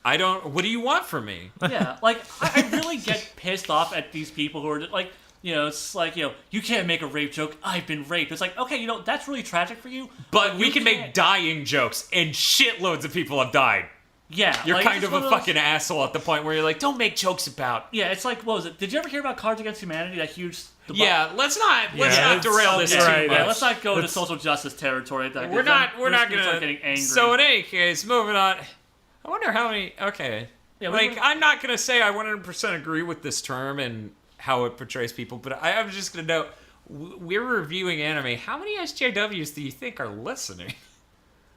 A: I don't. What do you want from me?
B: Yeah, like I really get pissed off at these people who are like, it's like, you can't make a rape joke. I've been raped. It's like, okay, that's really tragic for you.
A: But we can make dying jokes, and shitloads of people have died.
B: Yeah,
A: you're kind of a fucking asshole at the point where you're like, don't make jokes about.
B: Yeah, it's like, what was it? Did you ever hear about Cards Against Humanity? That huge.
A: Yeah, let's not derail this too much.
B: Yeah, let's not go to social justice territory.
A: We're not gonna
B: start getting angry.
A: So in any case, moving on. I wonder how many. Okay, I'm not gonna say I 100% agree with this term and how it portrays people, but I'm just gonna note we're reviewing anime. How many SJWs do you think are listening?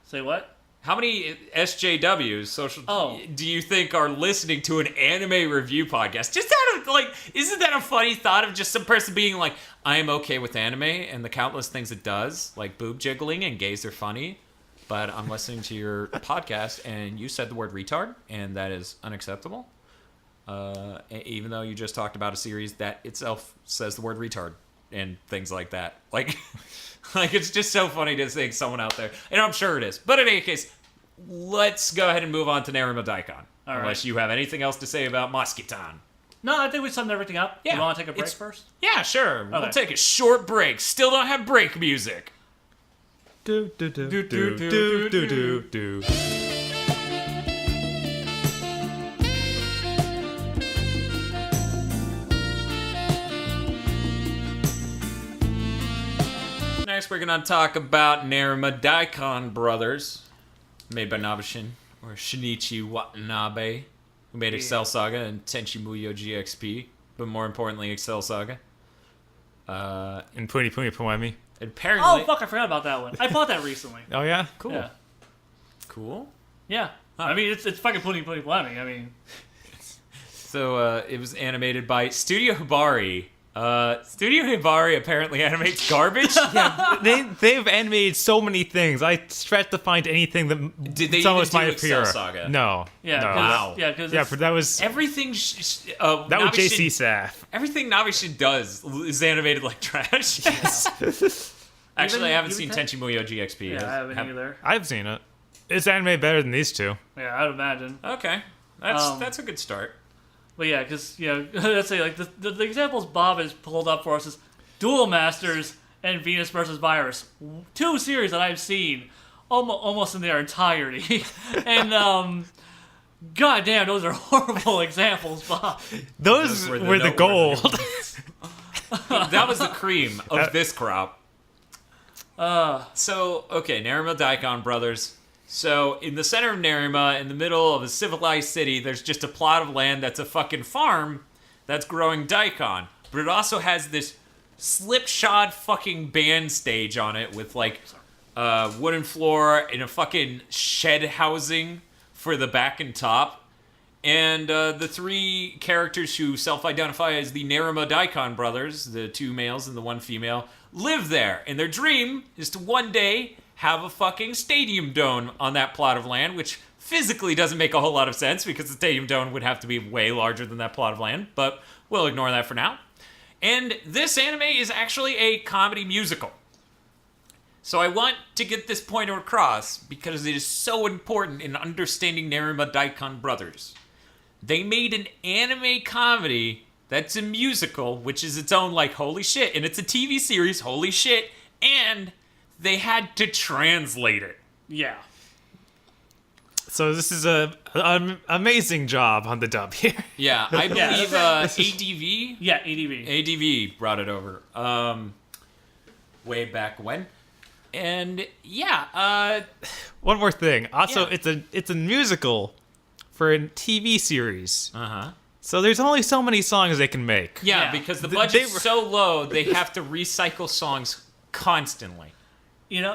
B: Say what?
A: How many SJWs do you think are listening to an anime review podcast? Just out of, isn't that a funny thought of just some person being like, I am okay with anime and the countless things it does, like boob jiggling and gays are funny, but I'm listening to your podcast and you said the word retard, and that is unacceptable. Even though you just talked about a series that itself says the word retard and things like that. It's just so funny to think someone out there, and I'm sure it is. But in any case, let's go ahead and move on to Narima Daikon. Unless you have anything else to say about Mosquiton.
B: No, I think we summed everything up. Yeah. You want to take a break first?
A: Yeah, sure. Okay. We'll take a short break. Still don't have break music.
C: Do do do do do do do do do.
A: Next, we're going to talk about Narima Daikon Brothers, made by Nabishin, or Shinichi Watanabe, who made Excel Saga and Tenchi Muyo GXP, but more importantly, Excel Saga.
C: And Puni Puni Poemi.
A: Apparently.
B: Oh, fuck, I forgot about that one. I bought that recently.
C: Oh, yeah?
A: Cool.
B: Yeah.
A: Cool?
B: Yeah. Huh. I mean, it's fucking Puni Puni Poemi. I mean.
A: So, it was animated by Studio Hibari. Studio Hibari apparently animates garbage.
C: Yeah, they've animated so many things. I tried to find anything that
A: did they
C: some
A: even
C: of us might
A: Excel
C: appear.
A: Saga?
C: No.
B: Yeah.
C: No.
B: Wow. Yeah, because
C: that was
A: everything.
C: That was JC Saf.
A: Everything Nabishin does is animated like trash. Yes. Actually, I haven't seen Tenchi Muyo GXP.
B: Yeah, I haven't either.
C: I've seen it. It's animated better than these two.
B: Yeah, I'd imagine.
A: Okay, that's a good start.
B: But yeah, because, let's say, like, the examples Bob has pulled up for us is Duel Masters and Venus vs. Virus. Two series that I've seen almost in their entirety. And, goddamn, those are horrible examples, Bob.
C: Those were the gold.
A: That was the cream of this crop. So, okay, Narima Daikon Brothers. So, in the center of Narima, in the middle of a civilized city, there's just a plot of land that's a fucking farm that's growing daikon. But it also has this slipshod fucking band stage on it with, wooden floor and a fucking shed housing for the back and top. And the three characters who self-identify as the Narima Daikon Brothers, the two males and the one female, live there. And their dream is to one day have a fucking stadium dome on that plot of land, which physically doesn't make a whole lot of sense because the stadium dome would have to be way larger than that plot of land, but we'll ignore that for now. And this anime is actually a comedy musical. So I want to get this point across because it is so important in understanding Narima Daikon Brothers. They made an anime comedy that's a musical, which is its own, holy shit, and it's a TV series, holy shit, and they had to translate it.
B: Yeah.
C: So this is an amazing job on the dub here.
A: Yeah, I believe ADV.
B: Yeah, ADV.
A: ADV brought it over. Way back when. And yeah.
C: One more thing. Also, it's a musical for a TV series. So there's only so many songs they can make.
A: Yeah, because the budget's so low, they have to recycle songs constantly.
B: And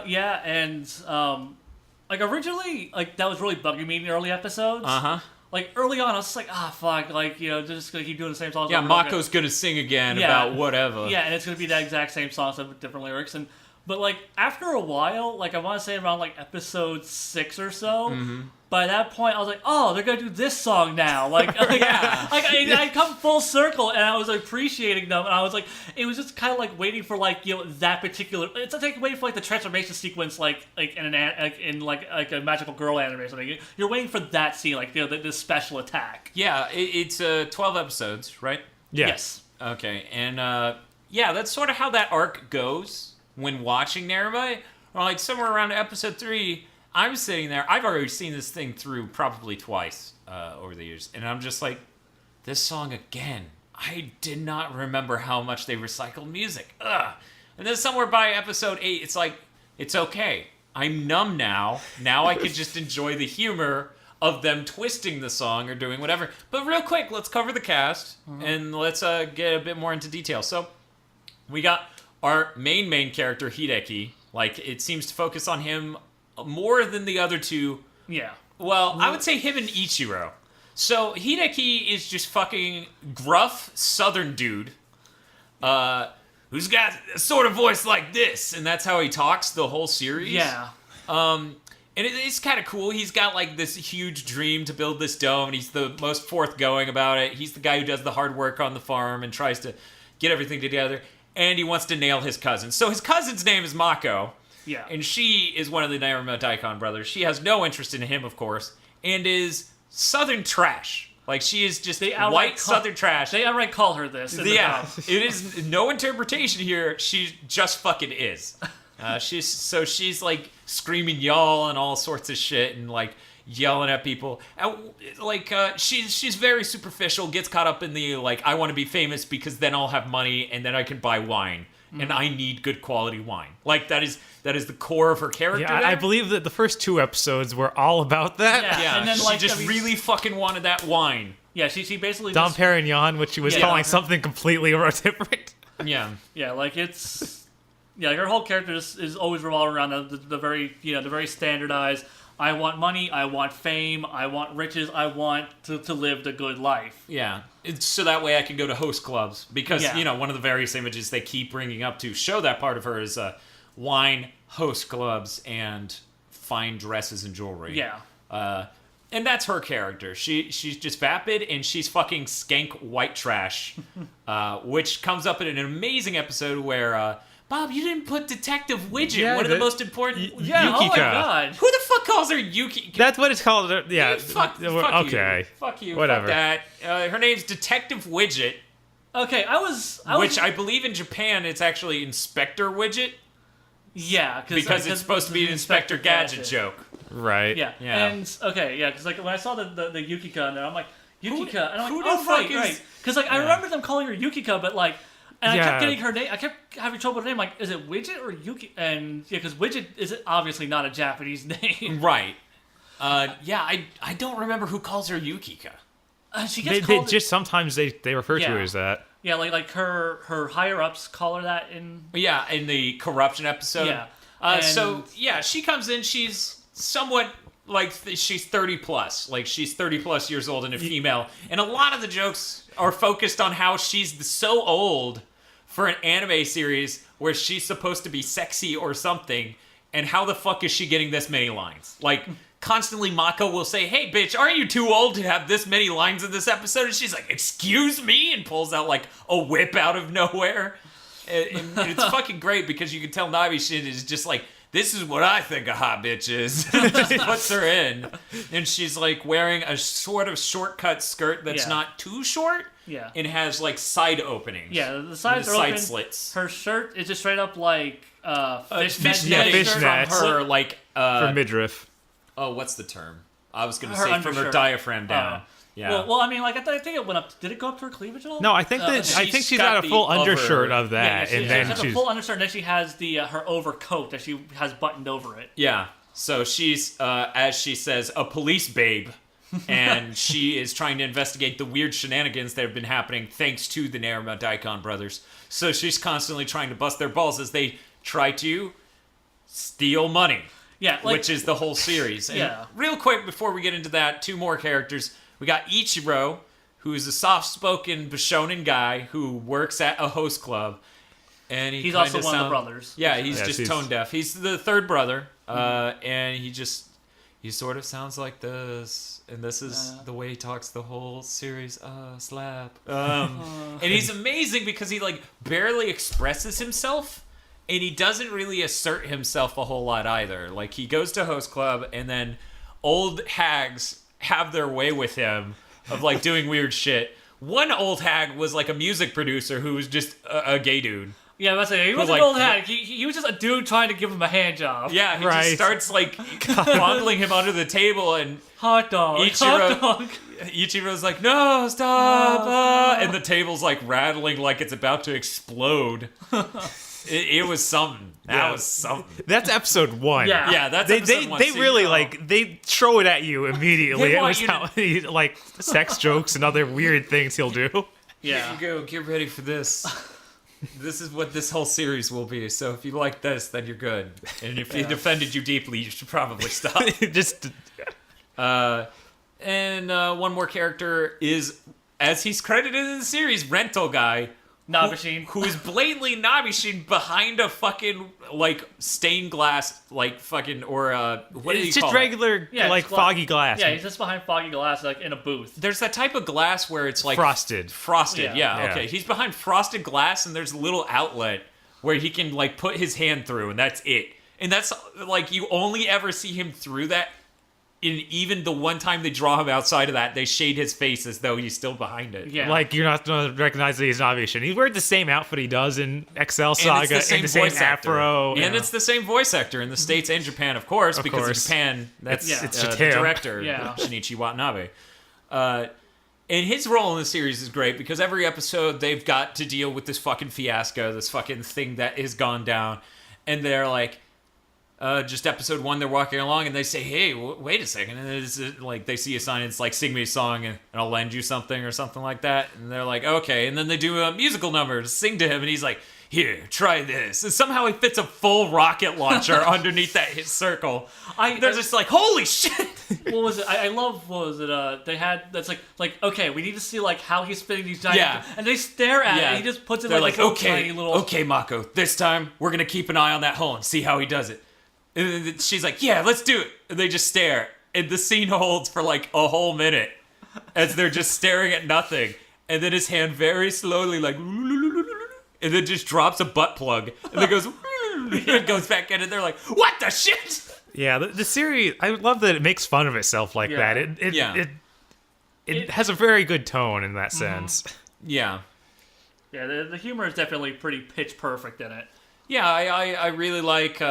B: originally, that was really bugging me in the early episodes. Early on, I was just like, fuck, they're just gonna keep doing the same songs.
A: Yeah, Mako's gonna sing again about whatever.
B: Yeah, and it's gonna be that exact same song, with different lyrics. But after a while, I want to say around episode 6 or so, by that point, I was like, oh, they're going to do this song now. I come full circle, and I was appreciating them, and I was like, it was just kind of like waiting for that particular. It's like waiting for the transformation sequence, like in a magical girl anime or something. You're waiting for that scene, the special attack.
A: Yeah, it's 12 episodes, right?
C: Yeah.
B: Yes.
A: Okay, and that's sort of how that arc goes when watching Narima. Or somewhere around episode 3. I'm sitting there. I've already seen this thing through probably twice over the years, and I'm just like, this song again. I did not remember how much they recycled music. Ugh. And then somewhere by episode 8, it's like, it's okay. I'm numb now. Now I could just enjoy the humor of them twisting the song or doing whatever. But real quick, let's cover the cast, and let's get a bit more into detail. So, we got our main character, Hideki. It seems to focus on him more than the other two.
B: Yeah.
A: Well, I would say him and Ichiro. So, Hideki is just fucking gruff southern dude who's got a sort of voice like this, and that's how he talks the whole series.
B: Yeah.
A: And it's kind of cool. He's got, this huge dream to build this dome, and he's the most forthgoing about it. He's the guy who does the hard work on the farm and tries to get everything together, and he wants to nail his cousin. So his cousin's name is Mako.
B: Yeah.
A: And she is one of the Narima Daikon brothers. She has no interest in him, of course, and is southern trash. She is just white southern trash.
B: They outright call her this.
A: Yeah. It is no interpretation here. She just fucking is. She's screaming y'all and all sorts of shit and yelling at people. She's very superficial, gets caught up in the I want to be famous because then I'll have money and then I can buy wine. And I need good quality wine. That is the core of her character.
C: Yeah, I believe that the first 2 episodes were all about that.
A: Yeah, and then she just really fucking wanted that wine.
B: Yeah, she basically
C: Dom Perignon, which she was calling something completely different.
A: Yeah.
B: Yeah, it's her whole character is always revolving around the very standardized. I want money, I want fame, I want riches, I want to live the good life.
A: Yeah. So that way I can go to host clubs. Because, one of the various images they keep bringing up to show that part of her is wine, host clubs, and fine dresses and jewelry.
B: Yeah.
A: And that's her character. She's just vapid, and she's fucking skank white trash. Which comes up in an amazing episode where... Bob, you didn't put Detective Widget, one of the most important...
B: Yeah,
C: Yukika.
B: oh my god.
A: Who the fuck calls her Yuki?
C: That's what it's called. Yeah.
A: Dude, fuck
C: okay.
A: You. Fuck you.
C: Whatever.
A: Fuck that. Her name's Detective Widget.
B: Okay,
A: Which I believe in Japan it's actually Inspector Widget.
B: Yeah.
A: Because it's supposed to be an Inspector Gadget joke.
C: Right.
B: Yeah. And, okay, yeah, because when I saw the Yukika in there, I'm like, Yukika? And I'm
A: who
B: like,
A: the fuck is...
B: right. Because, I remember them calling her Yukika, but, and I kept getting her name. I kept having trouble with her name. Is it Widget or Yuki? And because Widget is obviously not a Japanese name.
A: Right. I don't remember who calls her Yukika.
B: She gets called.
C: Sometimes they refer to her as that.
B: Yeah, like her higher ups call her that in.
A: Yeah, in the corruption episode.
B: Yeah.
A: She comes in. She's somewhat she's 30 plus. She's 30 plus years old and a female. And a lot of the jokes are focused on how she's so old for an anime series where she's supposed to be sexy or something, and how the fuck is she getting this many lines? Constantly Mako will say, hey bitch, aren't you too old to have this many lines in this episode? And she's like, excuse me? And pulls out a whip out of nowhere. And it's fucking great because you can tell Navi shit is just this is what I think a hot bitch is. Just puts her in. And she's wearing a sort of shortcut skirt that's not too short.
B: Yeah.
A: And has side openings.
B: Yeah, the sides are
A: side
B: open.
A: slits.
B: Her shirt is just straight up
A: fishnet from her
C: for midriff.
A: Oh, what's the term? I was going to say from her diaphragm down. Yeah.
B: Well, I mean, I think it went up. Did it go up to her cleavage at all?
C: No, I think she's got a full undershirt of that,
B: she
C: and
B: has a full undershirt, and then she has her overcoat that she has buttoned over it.
A: Yeah. So she's, as she says, a police babe, and she is trying to investigate the weird shenanigans that have been happening thanks to the Narima Daikon brothers. So she's constantly trying to bust their balls as they try to steal money.
B: Yeah,
A: which is the whole series. And real quick before we get into that, 2 more characters. We got Ichiro, who is a soft-spoken Bishonen guy who works at a host club, and he's
B: also one of the brothers.
A: Yeah, he's just tone deaf. He's the third brother, and he's he sort of sounds like this, and this is the way he talks the whole series. Slap. And he's amazing because he like barely expresses himself, and he doesn't really assert himself a whole lot either. Like he goes to host club, and then old hags have their way with him of like doing weird shit. One old hag was like a music producer who was just a gay dude.
B: Yeah, I was saying, he was an old hag. He was just a dude trying to give him a hand job.
A: Yeah, he just starts like fondling him under the table, and
B: hot dog.
A: Ichiro's like, no, stop, and the table's like rattling like it's about to explode. It was something. That was something.
C: That's episode 1.
A: Yeah, that's episode 1.
C: They really like they throw it at you immediately. It was how he like sex jokes and other weird things he'll do.
A: Yeah, here you go. Get ready for this. This is what this whole series will be. So if you like this, then you're good. And if it offended you deeply, you should probably stop. And one more character is, as he's credited in the series, Rental Guy.
B: Nabishin.
A: Who is blatantly Nabishin behind a fucking, like, stained glass, like, fucking, or, what do you call it?
C: It's just regular, like, foggy glass.
B: Yeah, he's just behind foggy glass, like, in a booth.
A: There's that type of glass where it's, like...
C: Frosted,
A: yeah, okay. He's behind frosted glass, and there's a little outlet where he can, like, put his hand through, and that's it. And that's, like, you only ever see him through that. And even the one time they draw him outside of that, they shade his face as though he's still behind it.
C: Yeah. Like, you're not going to recognize that he's Nabishin. He wears the same outfit he does in Excel Saga, and the same afro.
A: And it's the same voice actor in the States and Japan, of course, because in Japan, that's the director, Shinichi Watanabe. And his role in the series is great, because every episode they've got to deal with this fucking fiasco, this fucking thing that has gone down. And they're like... just episode 1, they're walking along and they say, hey, wait a second. And it's like they see a sign, it's like, sing me a song and I'll lend you something or something like that. And they're like, okay. And then they do a musical number to sing to him, and he's like, here, try this. And somehow he fits a full rocket launcher underneath that his circle. They're just like, holy shit.
B: What was it? I love, what was it? They had, that's like, okay, we need to see like how he's spinning these giant, and they stare at it, and he just puts it like
A: okay, okay, Mako, this time we're going to keep an eye on that hole and see how he does it. And she's like, yeah, let's do it. And they just stare. And the scene holds for like a whole minute as they're just staring at nothing. And then his hand very slowly like, and then just drops a butt plug. And then goes, and it goes back in, and they're like, what the shit?
C: Yeah, the series, I love that it makes fun of itself like that. It has a very good tone in that sense.
A: Yeah.
B: Yeah, the humor is definitely pretty pitch perfect in it.
A: Yeah, I really like...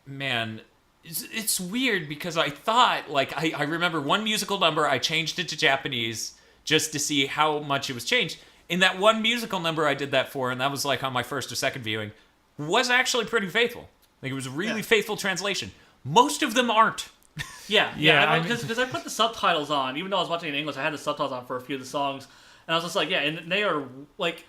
A: Man, it's weird because I thought, like, I remember one musical number, I changed it to Japanese just to see how much it was changed. In that one musical number I did that for, and that was like on my first or second viewing, was actually pretty faithful. Like, it was a really faithful translation. Most of them aren't.
B: Yeah, because I put the subtitles on, even though I was watching in English, I had the subtitles on for a few of the songs, and I was just like, yeah, and they are, like...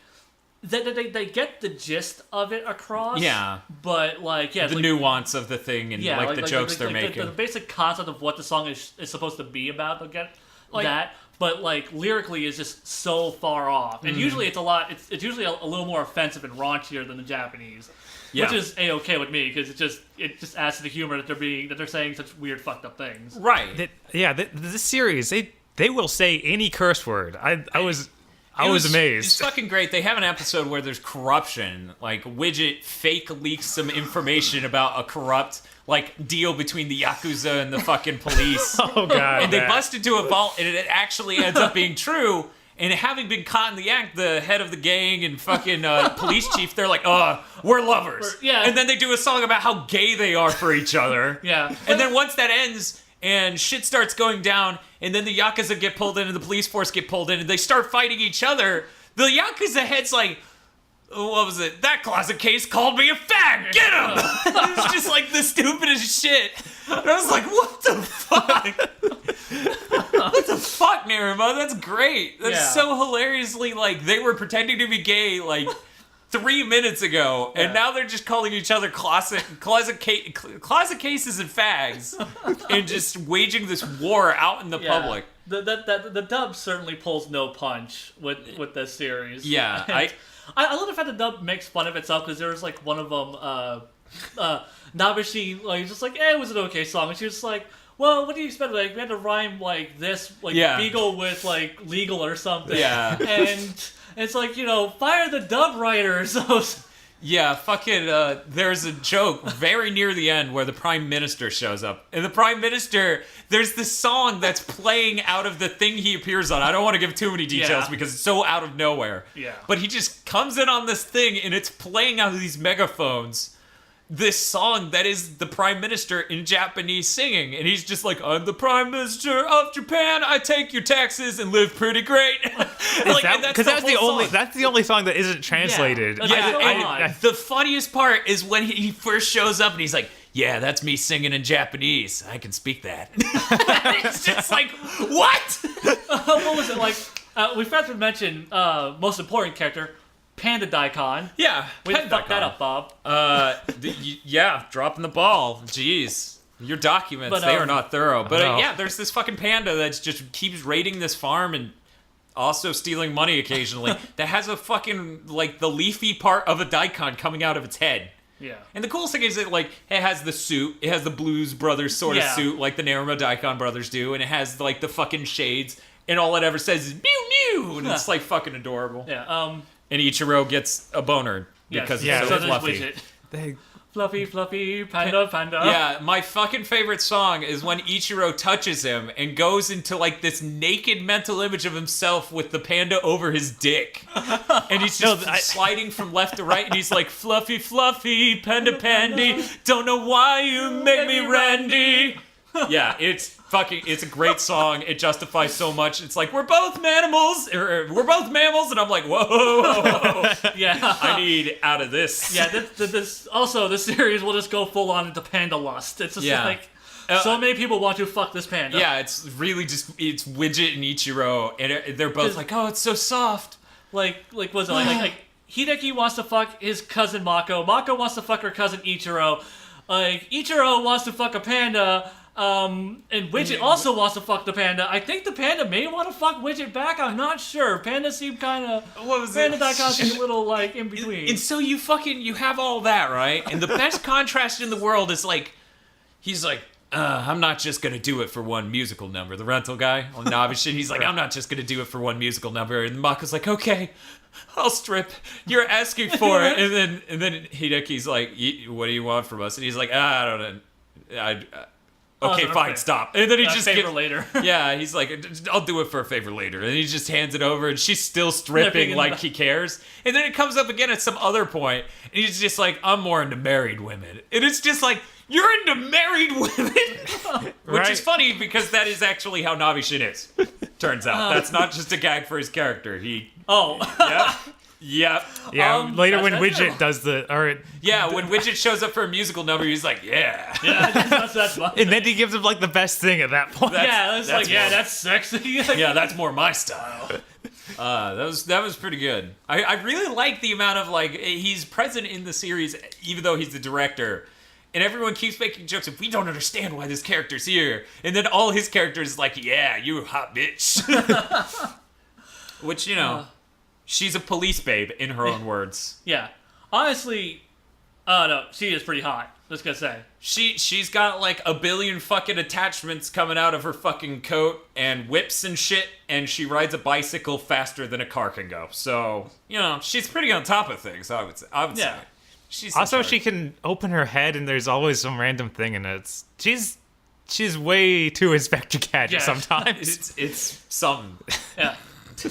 B: They get the gist of it across. Yeah. But, like, the
A: nuance of the thing and, the jokes they're making.
B: The basic concept of what the song is supposed to be about, they'll get that. But, like, lyrically is just so far off. And usually it's usually a little more offensive and raunchier than the Japanese. Yeah. Which is A-okay with me, because it just adds to the humor that they're saying such weird, fucked up things.
A: Right.
C: This series, they will say any curse word. I was amazed.
A: It's fucking great. They have an episode where there's corruption. Like, Widget fake leaks some information about a corrupt, like, deal between the Yakuza and the fucking police.
C: Oh, God.
A: And they bust into a vault, and it actually ends up being true. And having been caught in the act, the head of the gang and fucking police chief, they're like, we're lovers. And then they do a song about how gay they are for each other. And then once that ends... and shit starts going down, and then the Yakuza get pulled in, and the police force get pulled in, and they start fighting each other. The Yakuza head's like, what was it? That closet case called me a fag! Get him! It's just like the stupidest shit. And I was like, what the fuck? What the fuck, Narima? That's great. That's so hilariously, like, they were pretending to be gay, like... 3 minutes ago, and now they're just calling each other closet cases and fags, and just waging this war out in the public.
B: The dub certainly pulls no punch with this series.
A: Yeah,
B: I love the fact the dub makes fun of itself, because there's like one of them, Nabishi, like just like, it was an okay song, and she was like, well, what do you expect? Like, we had to rhyme, like, this, like, beagle with, like, legal or something.
A: Yeah.
B: And it's like, fire the dub writers.
A: Yeah, fucking, there's a joke very near the end where the Prime Minister shows up. And the Prime Minister, there's this song that's playing out of the thing he appears on. I don't want to give too many details because it's so out of nowhere.
B: Yeah.
A: But he just comes in on this thing, and it's playing out of these megaphones. This song that is the Prime Minister in Japanese singing, and he's just like, I'm the Prime Minister of Japan, I take your taxes and live pretty great.
C: Because that's the only song that isn't translated.
A: The funniest part is when he first shows up and he's like, yeah, that's me singing in Japanese. I can speak that. It's just like, what?
B: What was it like? We forgot to mention most important character, Panda Daikon.
A: Yeah,
B: we fucked that up, Bob.
A: Dropping the ball. Jeez. Your documents, they are not thorough. But there's this fucking panda that just keeps raiding this farm and also stealing money occasionally that has a fucking, like, the leafy part of a daikon coming out of its head.
B: Yeah.
A: And the coolest thing is that, like, it has the suit. It has the Blues Brothers sort of suit like the Narima Daikon Brothers do. And it has, like, the fucking shades. And all it ever says is, mew, mew. And it's, like, fucking adorable.
B: Yeah,
A: and Ichiro gets a boner because it's so fluffy.
B: Fluffy, fluffy, panda, panda.
A: Yeah, my fucking favorite song is when Ichiro touches him and goes into, like, this naked mental image of himself with the panda over his dick. And he's just sliding from left to right, and he's like, fluffy, fluffy, panda, pandy, don't know why you make me randy. Yeah, it's a great song. It justifies so much. It's like, we're both mammals, and I'm like, whoa.
B: Yeah.
A: I need out of this.
B: Yeah, this series will just go full on into panda lust. It's just like, so many people want to fuck this panda.
A: Yeah, it's really just, it's Widget and Ichiro, and they're both like, oh, it's so soft.
B: Like what's it like Hideki wants to fuck his cousin Mako. Mako wants to fuck her cousin Ichiro. Like, Ichiro wants to fuck a panda. And Widget also wants to fuck the panda. I think the panda may want to fuck Widget back. I'm not sure. Panda seemed kind of... Panda Daikon seemed a little, like, in between.
A: And so you have all that, right? And the best contrast in the world is, like, he's like, I'm not just going to do it for one musical number. The rental guy on Navishin, he's like, I'm not just going to do it for one musical number. And Mako's like, okay, I'll strip. You're asking for it. And then Hideki's like, what do you want from us? And he's like, I don't know. Okay, fine, stop. And then he just
B: favor later.
A: Yeah, he's like, I'll do it for a favor later. And he just hands it over, and she's still stripping like he cares. And then it comes up again at some other point, and he's just like, I'm more into married women. And it's just like, you're into married women? Which is funny, because that is actually how Navishin is. Turns out. That's not just a gag for his character. Yep.
C: Yeah, later when Widget does
A: when Widget shows up for a musical number, he's like, yeah.
B: That's fun.
C: And then he gives him, like, the best thing at that point.
B: That's sexy.
A: Yeah, that's more my style. That was pretty good. I really like the amount of, like, he's present in the series, even though he's the director. And everyone keeps making jokes of, we don't understand why this character's here. And then all his characters is like, yeah, you hot bitch. Which, she's a police babe, in her own words.
B: Yeah. Honestly, no, she is pretty hot. Just gonna say.
A: She's got, like, a billion fucking attachments coming out of her fucking coat and whips and shit, and she rides a bicycle faster than a car can go. So, she's pretty on top of things, I would say. She's
C: also, she can open her head, and there's always some random thing in it. She's way too Inspector Gadget sometimes.
A: It's something.
B: Yeah.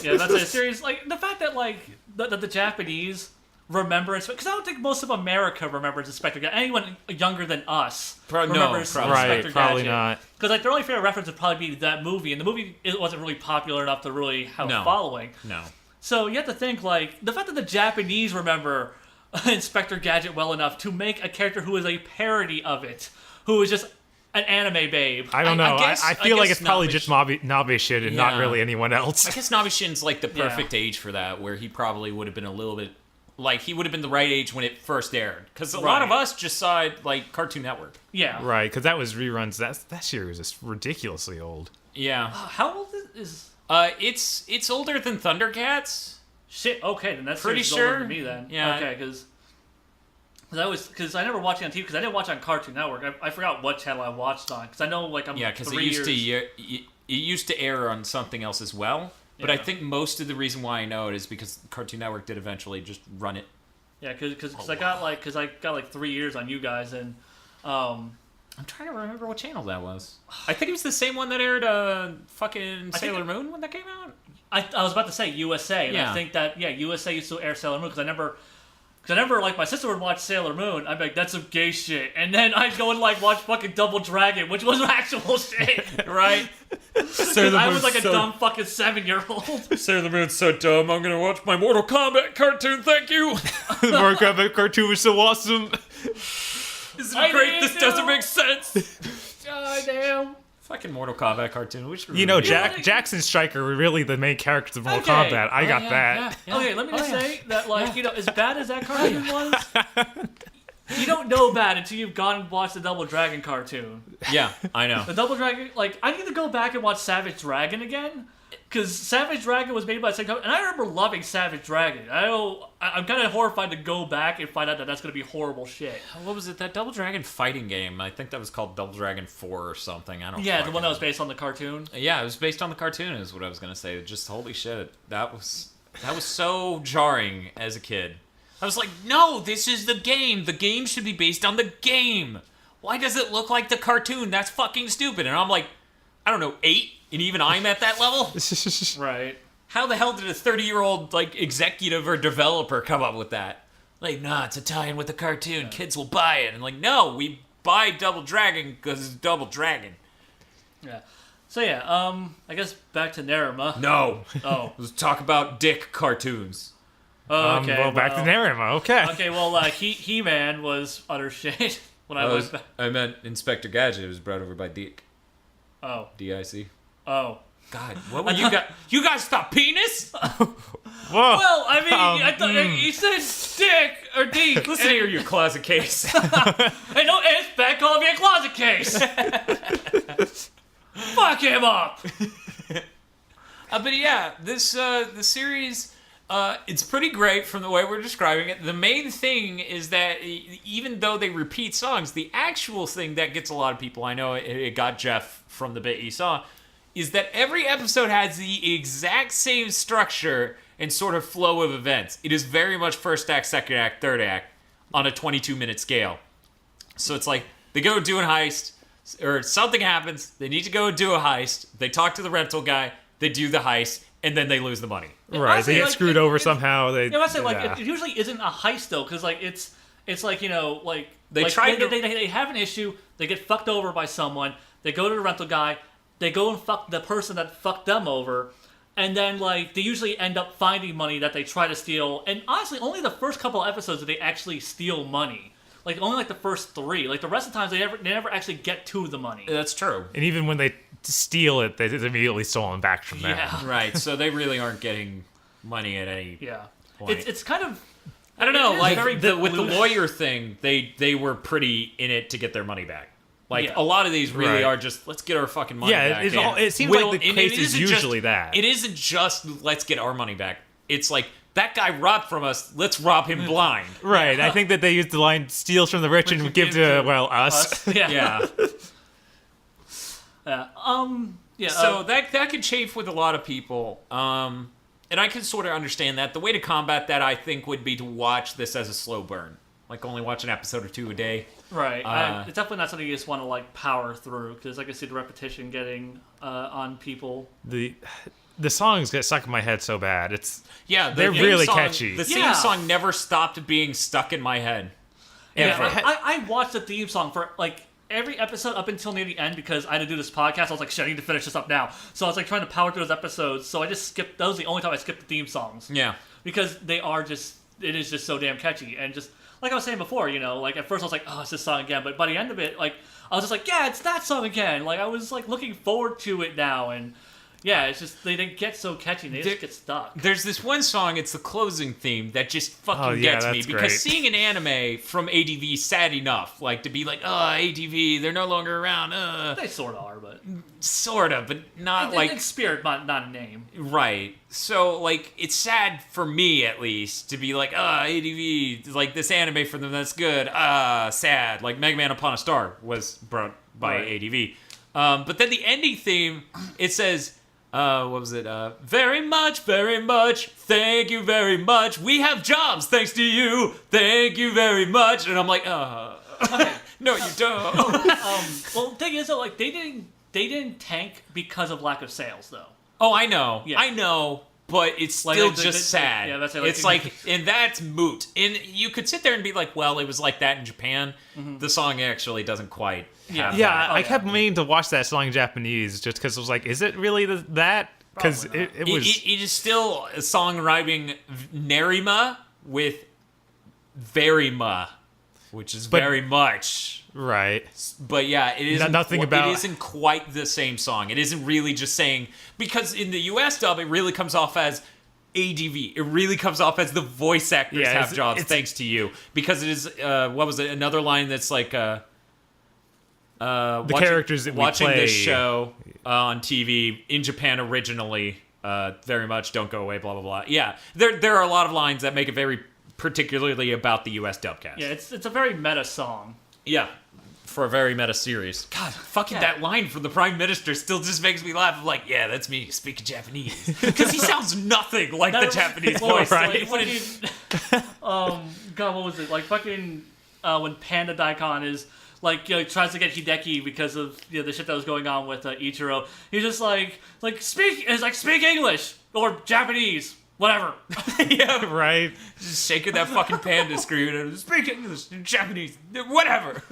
B: Yeah, that's a serious, like, the fact that, like, the Japanese remember, because I don't think most of America remembers Inspector Gadget. Anyone younger than us remembers Inspector Gadget.
C: Probably not.
B: Because, like, their only favorite reference would probably be that movie, and the movie wasn't really popular enough to really have a following.
A: No.
B: So you have to think, like, the fact that the Japanese remember Inspector Gadget well enough to make a character who is a parody of it, who is just an anime babe.
C: I don't know. I feel like it's probably just Navishin and not really anyone else.
A: I guess Navishin's like the perfect age for that, where he probably would have been a little bit... Like, he would have been the right age when it first aired. Because a lot of us just saw it, like, Cartoon Network.
B: Yeah.
C: Right, because that was reruns. That series is ridiculously old.
A: Yeah.
B: How old is...
A: It's older than Thundercats.
B: Shit, okay, then that's
A: pretty sure
B: older than me then.
A: Yeah.
B: Okay, because Because I never watched it on TV because I didn't watch it on Cartoon Network. I forgot what channel I watched on because I know like I'm
A: because it used to air on something else as well. But I think most of the reason why I know it is because Cartoon Network did eventually just run it.
B: Yeah, because I got like 3 years on you guys and.
A: I'm trying to remember what channel that was. I think it was the same one that aired fucking Sailor Moon when that came out.
B: I was about to say USA, and I think that USA used to air Sailor Moon because I never like my sister would watch Sailor Moon. I'd be like, that's some gay shit, and then I'd go and like watch fucking Double Dragon, which was actual shit, right? I was like a dumb fucking 7-year-old.
A: Sailor Moon's so dumb. I'm gonna watch my Mortal Kombat cartoon. Thank you.
C: The Mortal Kombat cartoon was so awesome.
A: Isn't it great? This doesn't make sense.
B: Oh damn.
A: Fucking Mortal Kombat cartoon.
C: Jackson Stryker were really the main characters of Mortal Kombat. I got that.
B: Yeah. Okay, let me just say that, like, as bad as that cartoon was, you don't know bad until you've gone and watched the Double Dragon cartoon.
A: Yeah, I know.
B: The Double Dragon, like, I need to go back and watch Savage Dragon again. Because Savage Dragon was made by the same company, and I remember loving Savage Dragon. I'm kind of horrified to go back and find out that that's going to be horrible shit.
A: What was it? That Double Dragon fighting game? I think that was called Double Dragon 4 or something. I don't.
B: Yeah, the one that was based on the cartoon.
A: Yeah, it was based on the cartoon. Is what I was going to say. Just holy shit, that was so jarring as a kid. I was like, no, this is the game. The game should be based on the game. Why does it look like the cartoon? That's fucking stupid. And I'm like, I don't know, 8. And even I'm at that level?
B: Right.
A: How the hell did a 30-year-old like executive or developer come up with that? Like, nah, it's a tie-in with the cartoon. Yeah. Kids will buy it. And like, no, we buy Double Dragon because it's Double Dragon.
B: Yeah. So yeah, I guess back to Narima.
A: No.
B: Oh.
A: Let's talk about dick cartoons.
B: Oh, okay.
C: Well, back to Narima. Okay.
B: Okay, well, He-Man was utter shit when I went back.
A: I meant Inspector Gadget. It was brought over by Dick.
B: Oh.
A: D-I-C.
B: Oh.
A: God, what were you guys? You guys thought penis?
C: Whoa.
B: Well, I mean, I thought you said dick or deek.
A: Listen here, you closet case.
B: Hey, no, it's bad calling me a closet case. Fuck him up.
A: But yeah, this the series, it's pretty great from the way we're describing it. The main thing is that even though they repeat songs, the actual thing that gets a lot of people, I know it got Jeff from the bit he saw, is that every episode has the exact same structure and sort of flow of events. It is very much first act, second act, third act on a 22-minute scale. So it's like they go do a heist, or something happens, they need to go do a heist, they talk to the rental guy, they do the heist, and then they lose the money.
C: Right, they get screwed over somehow.
B: I say, like, it usually isn't a heist, though, because, like, it's like, you know, like... They have an issue, they get fucked over by someone, they go to the rental guy, they go and fuck the person that fucked them over, and then, like, they usually end up finding money that they try to steal. And honestly, only the first couple of episodes do they actually steal money. Like, only, like, the first 3. Like, the rest of the times, they never actually get to the money.
A: That's true.
C: And even when they steal it, it's immediately stolen back from them.
B: Yeah.
A: Right, so they really aren't getting money at any point.
B: It's kind of...
A: I don't know, like, with the lawyer thing, they were pretty in it to get their money back. Like, a lot of these really are just, let's get our fucking money back.
C: It seems like the case is usually that.
A: It isn't just, let's get our money back. It's like, that guy robbed from us, let's rob him blind.
C: Right, I think that they use the line, steals from the rich and give to, well, us.
B: Yeah.
A: So that could chafe with a lot of people. And I can sort of understand that. The way to combat that, I think, would be to watch this as a slow burn. Like, only watch an episode or 2 a day.
B: Right. It's definitely not something you just want to, like, power through, because I can see the repetition getting on people.
C: The songs get stuck in my head so bad.
A: They're
C: really catchy.
A: The theme song never stopped being stuck in my head. Ever.
B: Yeah, I watched the theme song for, like, every episode up until near the end because I had to do this podcast. I was like, shit, I need to finish this up now. So I was, like, trying to power through those episodes. So I just skipped. That was the only time I skipped the theme songs.
A: Yeah.
B: Because it is just so damn catchy. And just, like I was saying before, you know, like, at first I was like, oh, it's this song again. But by the end of it, like, I was just like, yeah, it's that song again. Like, I was, like, looking forward to it now. And yeah, it's just, they get so catchy, they just get stuck.
A: There's this one song, it's the closing theme, that just fucking gets me. Because
C: great.
A: Seeing an anime from ADV sad enough. Like, to be like, oh, ADV, they're no longer around.
B: They sort of are, but...
A: Sorta, but not like...
B: It's spirit, not a name.
A: Right. So, like, it's sad for me, at least, to be like, ADV, like, this anime for them, that's good. Sad. Like, Mega Man Upon a Star was brought by ADV. But then the ending theme, it says, what was it? Very much, thank you very much. We have jobs thanks to you. Thank you very much. And I'm like, no, you don't.
B: Well, the thing is, though, like, they didn't tank because of lack of sales, though.
A: Oh, I know.
B: Yeah.
A: I know. But it's still just sad.
B: Yeah, that's
A: it's like, and that's moot. And you could sit there and be like, well, it was like that in Japan. Mm-hmm. The song actually doesn't quite have that.
C: I kept meaning to watch that song in Japanese just because I was like, is it really that? Because it was...
A: It is still songwriting Nerima with Verima, which is very much...
C: Right.
A: But yeah, it isn't,
C: nothing about...
A: it isn't quite the same song. It isn't really just saying... Because in the US dub, it really comes off as ADV. It really comes off as the voice actors have jobs thanks to you. Because it is... what was it? Another line that's like... the
C: characters that we
A: watching
C: play.
A: This show on TV in Japan originally, very much don't go away, blah, blah, blah. Yeah, there are a lot of lines that make it very particularly about the US dubcast.
B: Yeah, it's a very meta song.
A: Yeah, for a very meta series. God, fucking that line from the Prime Minister still just makes me laugh. I'm like, yeah, that's me speaking Japanese. Because he sounds nothing like the Japanese voice.
B: Right? Like, God, what was it? Like fucking when Panda Daikon is like, you know, tries to get Hideki because of the shit that was going on with Ichiro. He's just like speak English or Japanese. Whatever.
C: Yeah, right.
A: Just shaking that fucking panda screen and speak English, Japanese, whatever.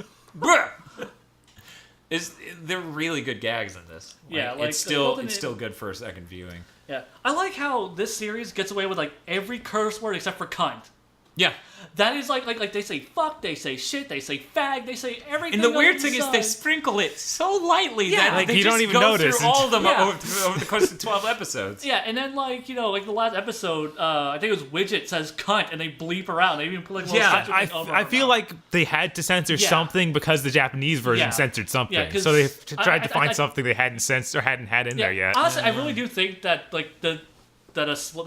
A: They're really good gags in this.
B: Yeah, like
A: it's still good for a second viewing.
B: Yeah, I like how this series gets away with like every curse word except for cunt.
A: Yeah.
B: That is like they say fuck, they say shit, they say fag, they say everything.
A: And the weird thing is they sprinkle it so lightly that
C: like
A: they
C: you
A: just
C: don't even
A: go
C: notice.
A: through all of them over the course of 12 episodes.
B: Yeah, and then like the last episode, I think it was Widget says cunt, and they bleep her out. They even put like a little
C: I feel like they had to censor something because the Japanese version censored something, so they tried to find something they hadn't censored or hadn't had in there yet.
B: Honestly, I really do think that like that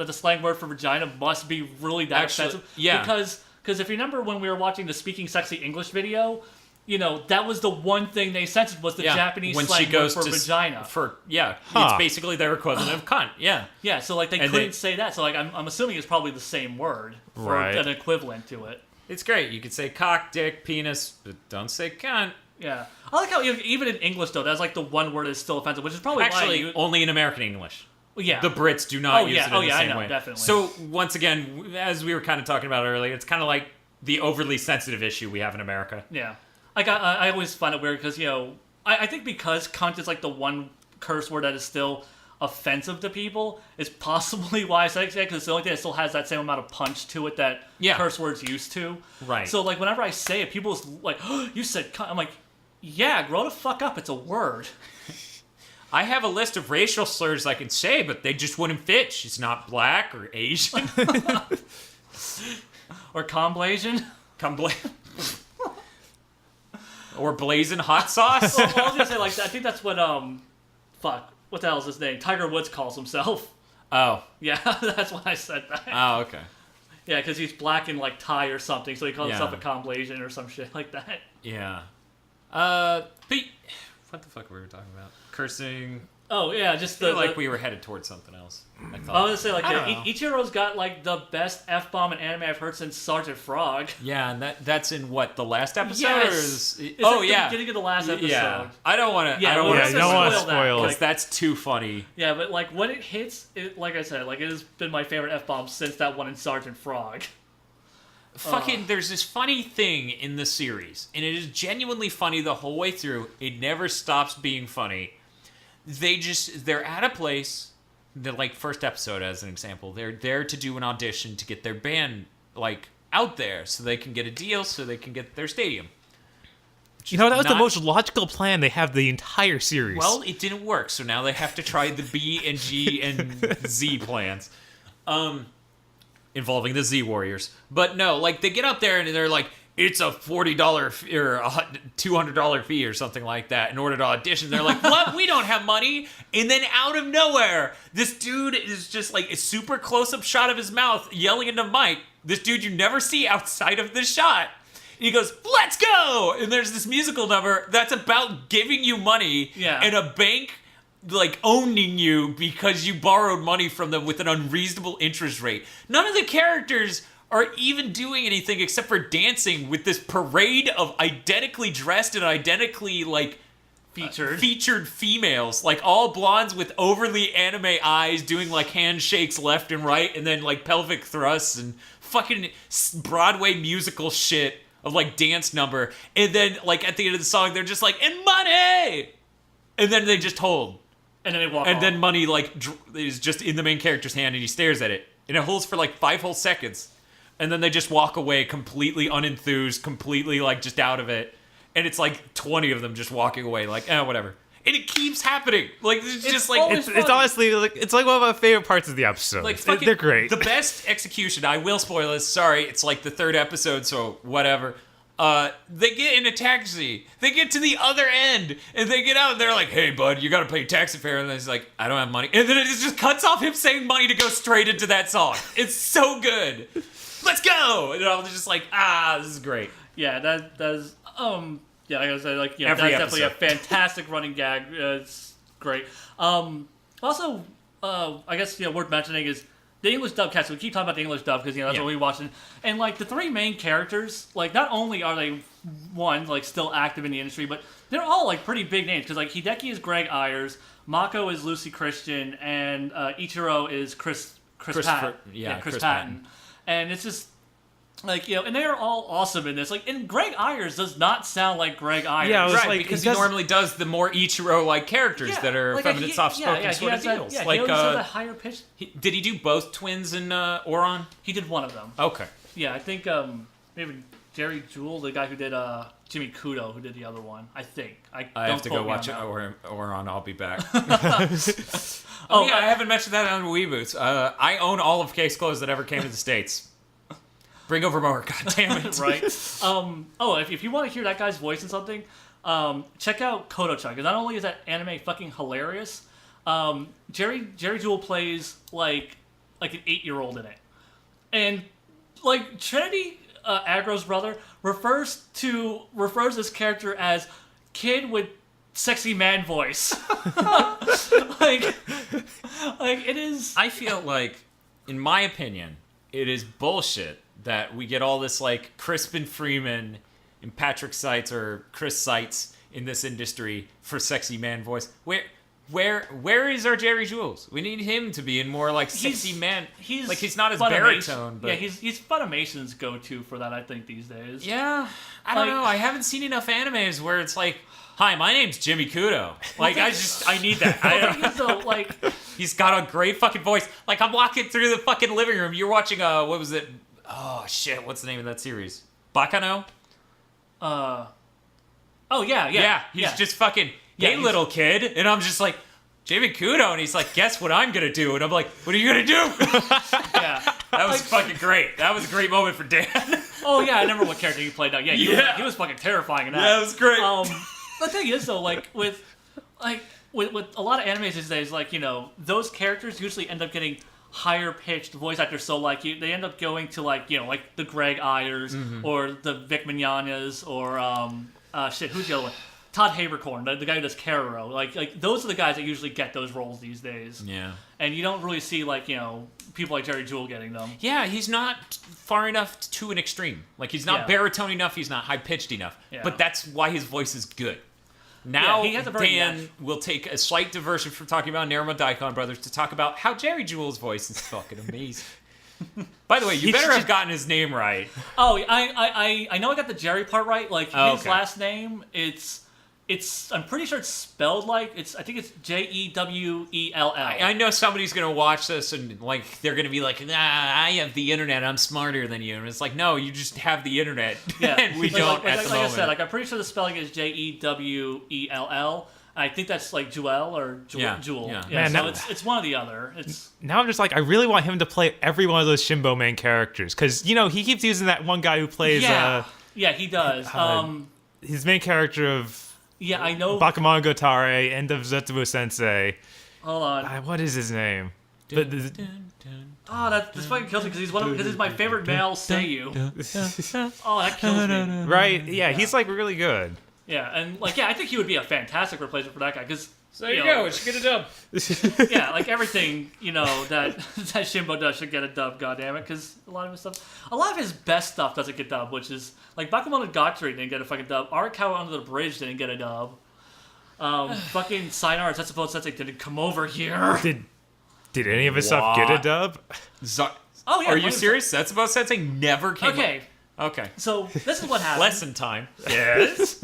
B: the slang word for vagina must be really that offensive.
A: Yeah,
B: because if you remember when we were watching the Speaking Sexy English video, that was the one thing they censored was the Japanese
A: when
B: slang
A: she goes
B: word for vagina.
A: It's basically their equivalent of cunt. Yeah.
B: Yeah, so like they couldn't say that. So like I'm assuming it's probably the same word for an equivalent to it.
A: It's great. You could say cock, dick, penis, but don't say cunt.
B: Yeah. I like how even in English though, that's like the one word that's still offensive, which is probably
A: actually only in American English.
B: Yeah.
A: The Brits do not use it in the same way.
B: Definitely.
A: So, once again, as we were kind of talking about earlier, it's kind of like the overly sensitive issue we have in America.
B: Yeah. I always find it weird because, I think because cunt is like the one curse word that is still offensive to people is possibly why I say it, because it's the only thing that still has that same amount of punch to it that curse words used to.
A: Right.
B: So, like, whenever I say it, people is like, oh, you said cunt. I'm like, yeah, grow the fuck up. It's a word.
A: I have a list of racial slurs I can say, but they just wouldn't fit. She's not black or Asian.
B: Or Comblasian.
A: Or blazing hot sauce.
B: Well, I was gonna say, like, I think that's what, what the hell is his name? Tiger Woods calls himself.
A: Oh.
B: Yeah, that's why I said that.
A: Oh, okay.
B: Yeah, because he's black and, like, Thai or something, so he calls himself a Comblasian or some shit like that.
A: Yeah. But what the fuck were we talking about? Cursing.
B: Oh yeah, just
A: I feel like we were headed towards something else.
B: I was gonna say like Ichiro's got like the best F-bomb in anime I've heard since Sergeant Frog.
A: Yeah, and that's in what, the last episode?
B: Yes. The beginning of the last episode.
A: Yeah. I don't want to.
C: You don't want to spoil
A: because that's too funny.
B: Yeah, but like when it hits, like I said, like it has been my favorite F-bomb since that one in Sergeant Frog.
A: There's this funny thing in the series, and it is genuinely funny the whole way through. It never stops being funny. They're at a place, the like first episode as an example, they're there to do an audition to get their band like out there so they can get a deal, so they can get their stadium.
C: That was the most logical plan they have the entire series.
A: Well, it didn't work, so now they have to try the B and G and Z plans. Involving the Z Warriors. But no, like, they get up there and they're like, it's a $40 fee or a $200 fee or something like that in order to audition. They're like, what? We don't have money. And then out of nowhere, this dude is just like a super close-up shot of his mouth yelling into Mike. This dude you never see outside of the shot. And he goes, let's go! And there's this musical number that's about giving you money and a bank like owning you because you borrowed money from them with an unreasonable interest rate. None of the characters are even doing anything except for dancing with this parade of identically dressed and identically like featured females, like all blondes with overly anime eyes doing like handshakes left and right and then like pelvic thrusts and fucking Broadway musical shit of like dance number. And then like at the end of the song they're just like, and money! And then they just hold.
B: And then they walk off.
A: And then money like is just in the main character's hand and he stares at it. And it holds for like 5 whole seconds. And then they just walk away completely unenthused, completely like just out of it. And it's like 20 of them just walking away like, whatever. And it keeps happening. Like it's just like
C: it's honestly like it's like one of my favorite parts of the episode.
A: Like
C: they're great.
A: The best execution. I will spoil this. Sorry, it's like the 3rd episode, so whatever. They get in a taxi. They get to the other end, and they get out, and they're like, hey, bud, you gotta pay taxi fare. And then he's like, I don't have money. And then it just cuts off him saying money to go straight into that song. It's so good. Let's go! And I was just like, this is great.
B: Yeah, that's, yeah, like I said, like, yeah, that's definitely a fantastic running gag. It's great. Also, I guess, worth mentioning is the English dub cast. We keep talking about the English dub because that's what we watch. And like the 3 main characters, like not only are they like still active in the industry, but they're all like pretty big names. Because like Hideki is Greg Ayers, Mako is Lucy Christian, and Ichiro is Chris Patton. Chris Patton. And it's just like and they are all awesome in this. Like, and Greg Ayers does not sound like Greg Ayers.
A: Yeah, right, because he normally does the more Ichiro-like characters that are like feminine, soft-spoken sort of deals.
B: Yeah,
A: like,
B: he always has a higher pitch.
A: Did he do both twins in Oron?
B: He did one of them.
A: Okay.
B: Yeah, I think maybe Jerry Jewell, the guy who did Jimmy Kudo, who did the other one. I think. I have to go watch
A: Oron. I'll be back. I haven't mentioned that on WeeaBoots. I own all of Case Clothes that ever came to the States. Bring over more, goddammit.
B: Right. If you want to hear that guy's voice in something, check out Koto-chan. Because not only is that anime fucking hilarious, Jerry Jewell plays like an 8-year-old in it. And like Trinity Agro's brother refers this character as kid with sexy man voice. like it is.
A: I feel like, in my opinion, it is bullshit that we get all this like Crispin Freeman and Patrick Seitz or Chris Seitz in this industry for sexy man voice. Where is our Jerry Jewell? We need him to be in more like sexy man. He's not as baritone, but
B: he's Funimation's go-to for that, I think, these days.
A: Yeah, I don't know. I haven't seen enough animes where it's like, hi, my name's Jimmy Kudo. Like, I need that. He's got a great fucking voice. Like, I'm walking through the fucking living room. You're watching, what was it? Oh, shit. What's the name of that series? Bakano?
B: Oh, yeah.
A: He's just fucking, hey, little kid. And I'm just like, Jimmy Kudo. And he's like, guess what I'm going to do? And I'm like, what are you going to do?
B: Yeah.
A: That was fucking great. That was a great moment for Dan.
B: Oh, yeah. I remember what character he played now. Yeah, he was fucking terrifying in that.
A: Yeah, it was great.
B: The thing is, though, like, with a lot of animes these days, like, those characters usually end up getting higher pitched voice actors, so like they end up going to like like the Greg Ayers or the Vic Mignognas or who's the other one? Todd Haberkorn, the guy who does Keroro. Like those are the guys that usually get those roles these days.
A: Yeah.
B: And you don't really see like people like Jerry Jewell getting them.
A: Yeah, he's not far enough to an extreme. Like he's not baritone enough, he's not high pitched enough. Yeah. But that's why his voice is good. Now, Dan will take a slight diversion from talking about Narima Daikon Brothers to talk about how Jerry Jewell's voice is fucking amazing. By the way, you better have gotten his name right.
B: Oh, I know I got the Jerry part right. Like his last name, I'm pretty sure it's spelled like I think it's Jewell.
A: I know somebody's gonna watch this and like they're gonna be like, nah, I have the internet, I'm smarter than you, and it's like, no, you just have the internet. Yeah, and we don't at the moment.
B: Like I said, like I'm pretty sure the spelling is Jewell. I think that's like Jewel or Jewel. Yeah. Man, so it's one or the other.
C: Now I'm just like, I really want him to play every one of those Shimbo main characters because he keeps using that one guy who plays
B: Yeah, he does.
C: His main character of
B: I know
C: Bakuman Gotare, end of Zetsubo Sensei.
B: Hold on.
C: What is his name?
B: That fucking kills me because he's my favorite male Seiyu. That kills me.
C: Right? Yeah, he's like really good.
B: Yeah, and I think he would be a fantastic replacement for that guy because.
A: So there you go. It should get a dub.
B: Yeah, like everything that Shimbo does should get a dub. Goddammit, because a lot of his best stuff doesn't get dubbed, which is like Bakemonogatari didn't get a fucking dub. Arakawa Under the Bridge didn't get a dub. Fucking Sayonara Setsubo Sensei didn't come over here.
C: Did any of his stuff get a dub?
B: Oh yeah.
A: Are you serious? Setsubo Sensei never came.
B: Okay. So this is what happened.
A: Lesson time. Yes.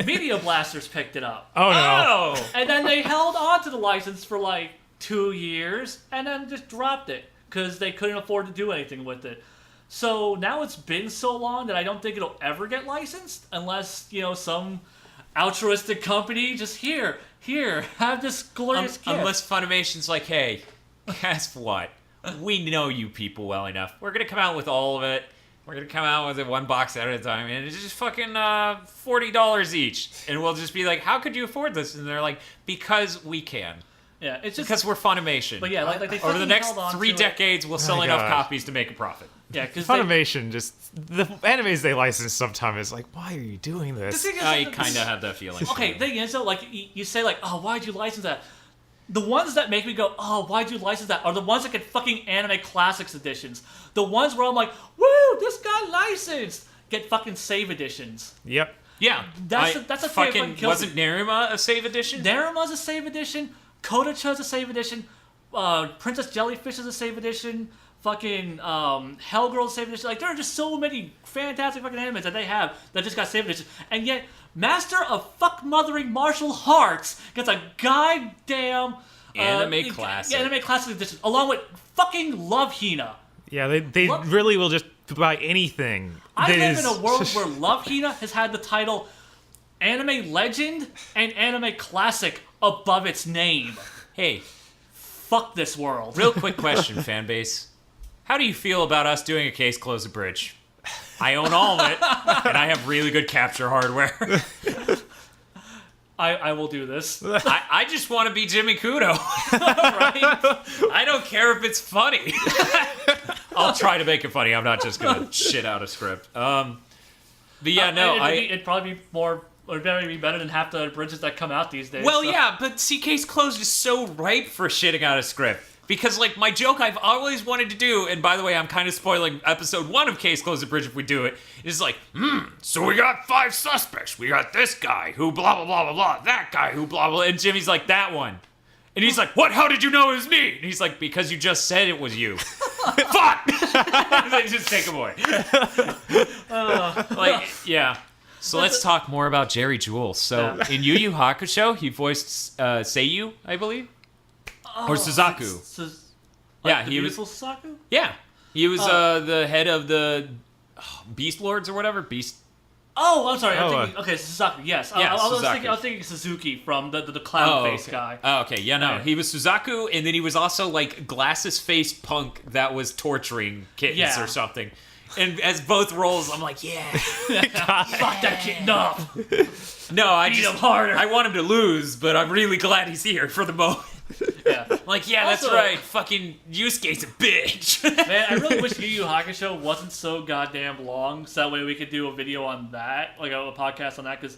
B: Media Blasters picked it up.
C: Oh no.
A: Oh.
B: And then they held on to the license for like 2 years and then just dropped it because they couldn't afford to do anything with it. So now it's been so long that I don't think it'll ever get licensed unless, some altruistic company just here, have this glorious gift.
A: Unless Funimation's like, hey, guess what? We know you people well enough. We're going to come out with all of it. We're going to come out with it one box at a time, and it's just fucking $40 each. And we'll just be like, how could you afford this? And they're like, because we can.
B: Yeah, it's just...
A: Because we're Funimation.
B: But yeah, like they
A: over the next 3 decades, we'll sell enough copies to make a profit.
B: Yeah, because
C: Funimation, the animes they license sometimes is like, why are you doing this?
A: I kind of have that feeling.
B: Okay, thing is, though, like, you say, like, oh, why'd you license that? The ones that make me go, oh, why'd you license that, are the ones that get fucking Anime Classics editions. The ones where I'm like, woo, this got licensed. Get fucking save editions.
C: Yep.
A: Yeah.
B: That's a
A: fucking wasn't Nerima a save edition?
B: Nerima's a save edition. Kodacha's a save edition. Princess Jellyfish is a save edition. Fucking Hellgirl's save edition. Like, there are just so many fantastic fucking animes that they have that just got save edition. And yet, Master of Fuck-Mothering Martial Hearts gets a goddamn...
A: Anime Classic.
B: Anime Classic edition, along with fucking Love Hina.
C: Yeah, they really will just buy anything.
B: I live in a world where Love Hina has had the title Anime Legend and Anime Classic above its name.
A: Hey.
B: Fuck this world.
A: Real quick question, fanbase. How do you feel about us doing a Case Close the Bridge? I own all of it, and I have really good capture hardware.
B: I will do this.
A: I just want to be Jimmy Kudo. Right? I don't care if it's funny. I'll try to make it funny. I'm not just going to shit out a script. But yeah, no.
B: It'd probably be more... Or be better than half the bridges that come out these days.
A: Well, yeah, but see, Case Closed is so ripe for shitting out a script. Because, like, my joke I've always wanted to do, and by the way, I'm kind of spoiling episode 1 of Case Closed the Bridge if we do it, is like, so we got 5 suspects. We got this guy who blah, blah, blah, blah, blah, that guy who blah, blah, and Jimmy's like, that one. And he's like, what? How did you know it was me? And he's like, because you just said it was you. Fuck! They just take him away. Yeah. So let's talk more about Jerry Jewell. So in Yu Yu Hakusho, he voiced Seiyu, I believe, or Suzaku.
B: Yeah, he was Suzaku.
A: Yeah, he was the head of the Beast Lords or whatever.
B: Oh, I'm sorry. I'm thinking, okay, Suzaku. Yes,
A: yeah,
B: I was thinking Suzuki from the clown face guy.
A: Oh, okay. Yeah, no, he was Suzaku, and then he was also like glasses face punk that was torturing kittens or something. And as both roles, I'm like, yeah.
B: Fuck that kid up.
A: No,
B: Beat him harder.
A: I want him to lose, but I'm really glad he's here for the moment.
B: Yeah.
A: Like, yeah, also, that's right. Fucking Yusuke's a bitch.
B: Man, I really wish Yu Yu Hakusho wasn't so goddamn long, so that way we could do a video on that, like a podcast on that, because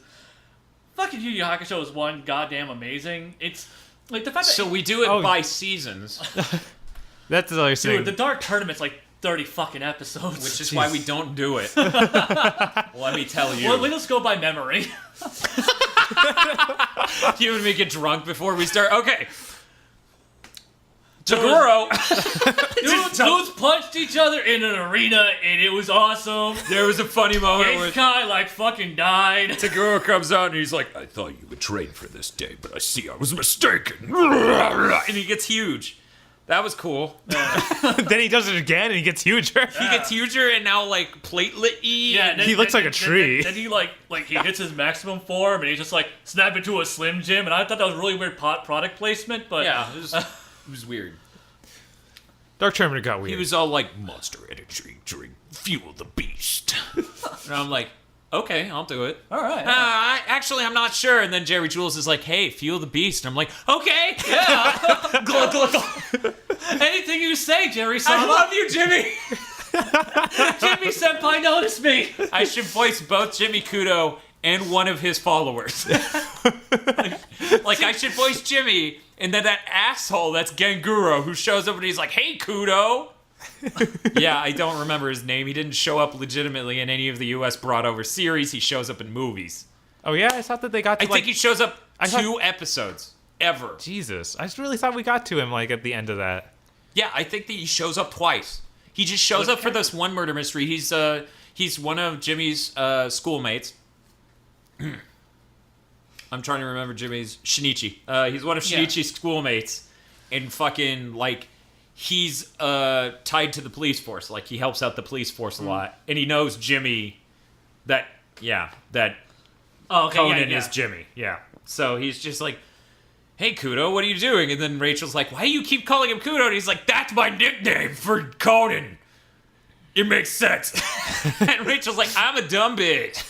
B: fucking Yu Yu Hakusho is one goddamn amazing. It's like the fact that...
A: So we do it by seasons.
C: That's the other thing.
B: Dude, the Dark Tournament's like 30 fucking episodes.
A: Which is why we don't do it. Let me tell you.
B: Well, we just go by memory.
A: You and me get drunk before we start. Okay. Tagoro.
B: Dudes punched each other in an arena, and it was awesome.
A: There was a funny moment where
B: Kai like fucking died.
A: Tagoro comes out and he's like, I thought you would train for this day, but I see I was mistaken. And he gets huge. That was cool.
C: Then he does it again and he gets huger.
A: He gets huger and now like platelet-y.
B: Yeah,
C: he looks like a tree.
B: Then he like he hits his maximum form and he just like snap into a Slim Jim, and I thought that was really weird product placement, but
A: yeah, it was weird.
C: Dark Tournament got weird.
A: He was all like, Monster Energy drink, fuel the beast. And I'm like, okay, I'll do it.
B: All right.
A: I'm not sure. And then Jerry Jules is like, hey, feel the beast. And I'm like, okay, yeah. Glug, glug, glug.
B: Anything you say, Jerry.
A: I love you, Jimmy.
B: Jimmy Senpai noticed me.
A: I should voice both Jimmy Kudo and one of his followers. like I should voice Jimmy, and then that asshole that's Genguro who shows up and he's like, hey, Kudo. Yeah, I don't remember his name. He didn't show up legitimately in any of the U.S. brought over series. He shows up in movies.
C: Oh, yeah? I thought that they got to,
A: I think he shows up 2 episomes ever.
C: Jesus. I just really thought we got to him, like, at the end of that.
A: Yeah, I think that he shows up twice. He just shows up for this one murder mystery. He's one of Jimmy's schoolmates. I'm trying to remember Jimmy's... Shinichi. He's one of Shinichi's schoolmates. And fucking, like... He's tied to the police force. Like, he helps out the police force a lot. And he knows Jimmy... Conan is Jimmy. Yeah. So he's just like... Hey, Kudo, what are you doing? And then Rachel's like, why do you keep calling him Kudo? And he's like, that's my nickname for Conan. It makes sense. And Rachel's like, I'm a dumb bitch.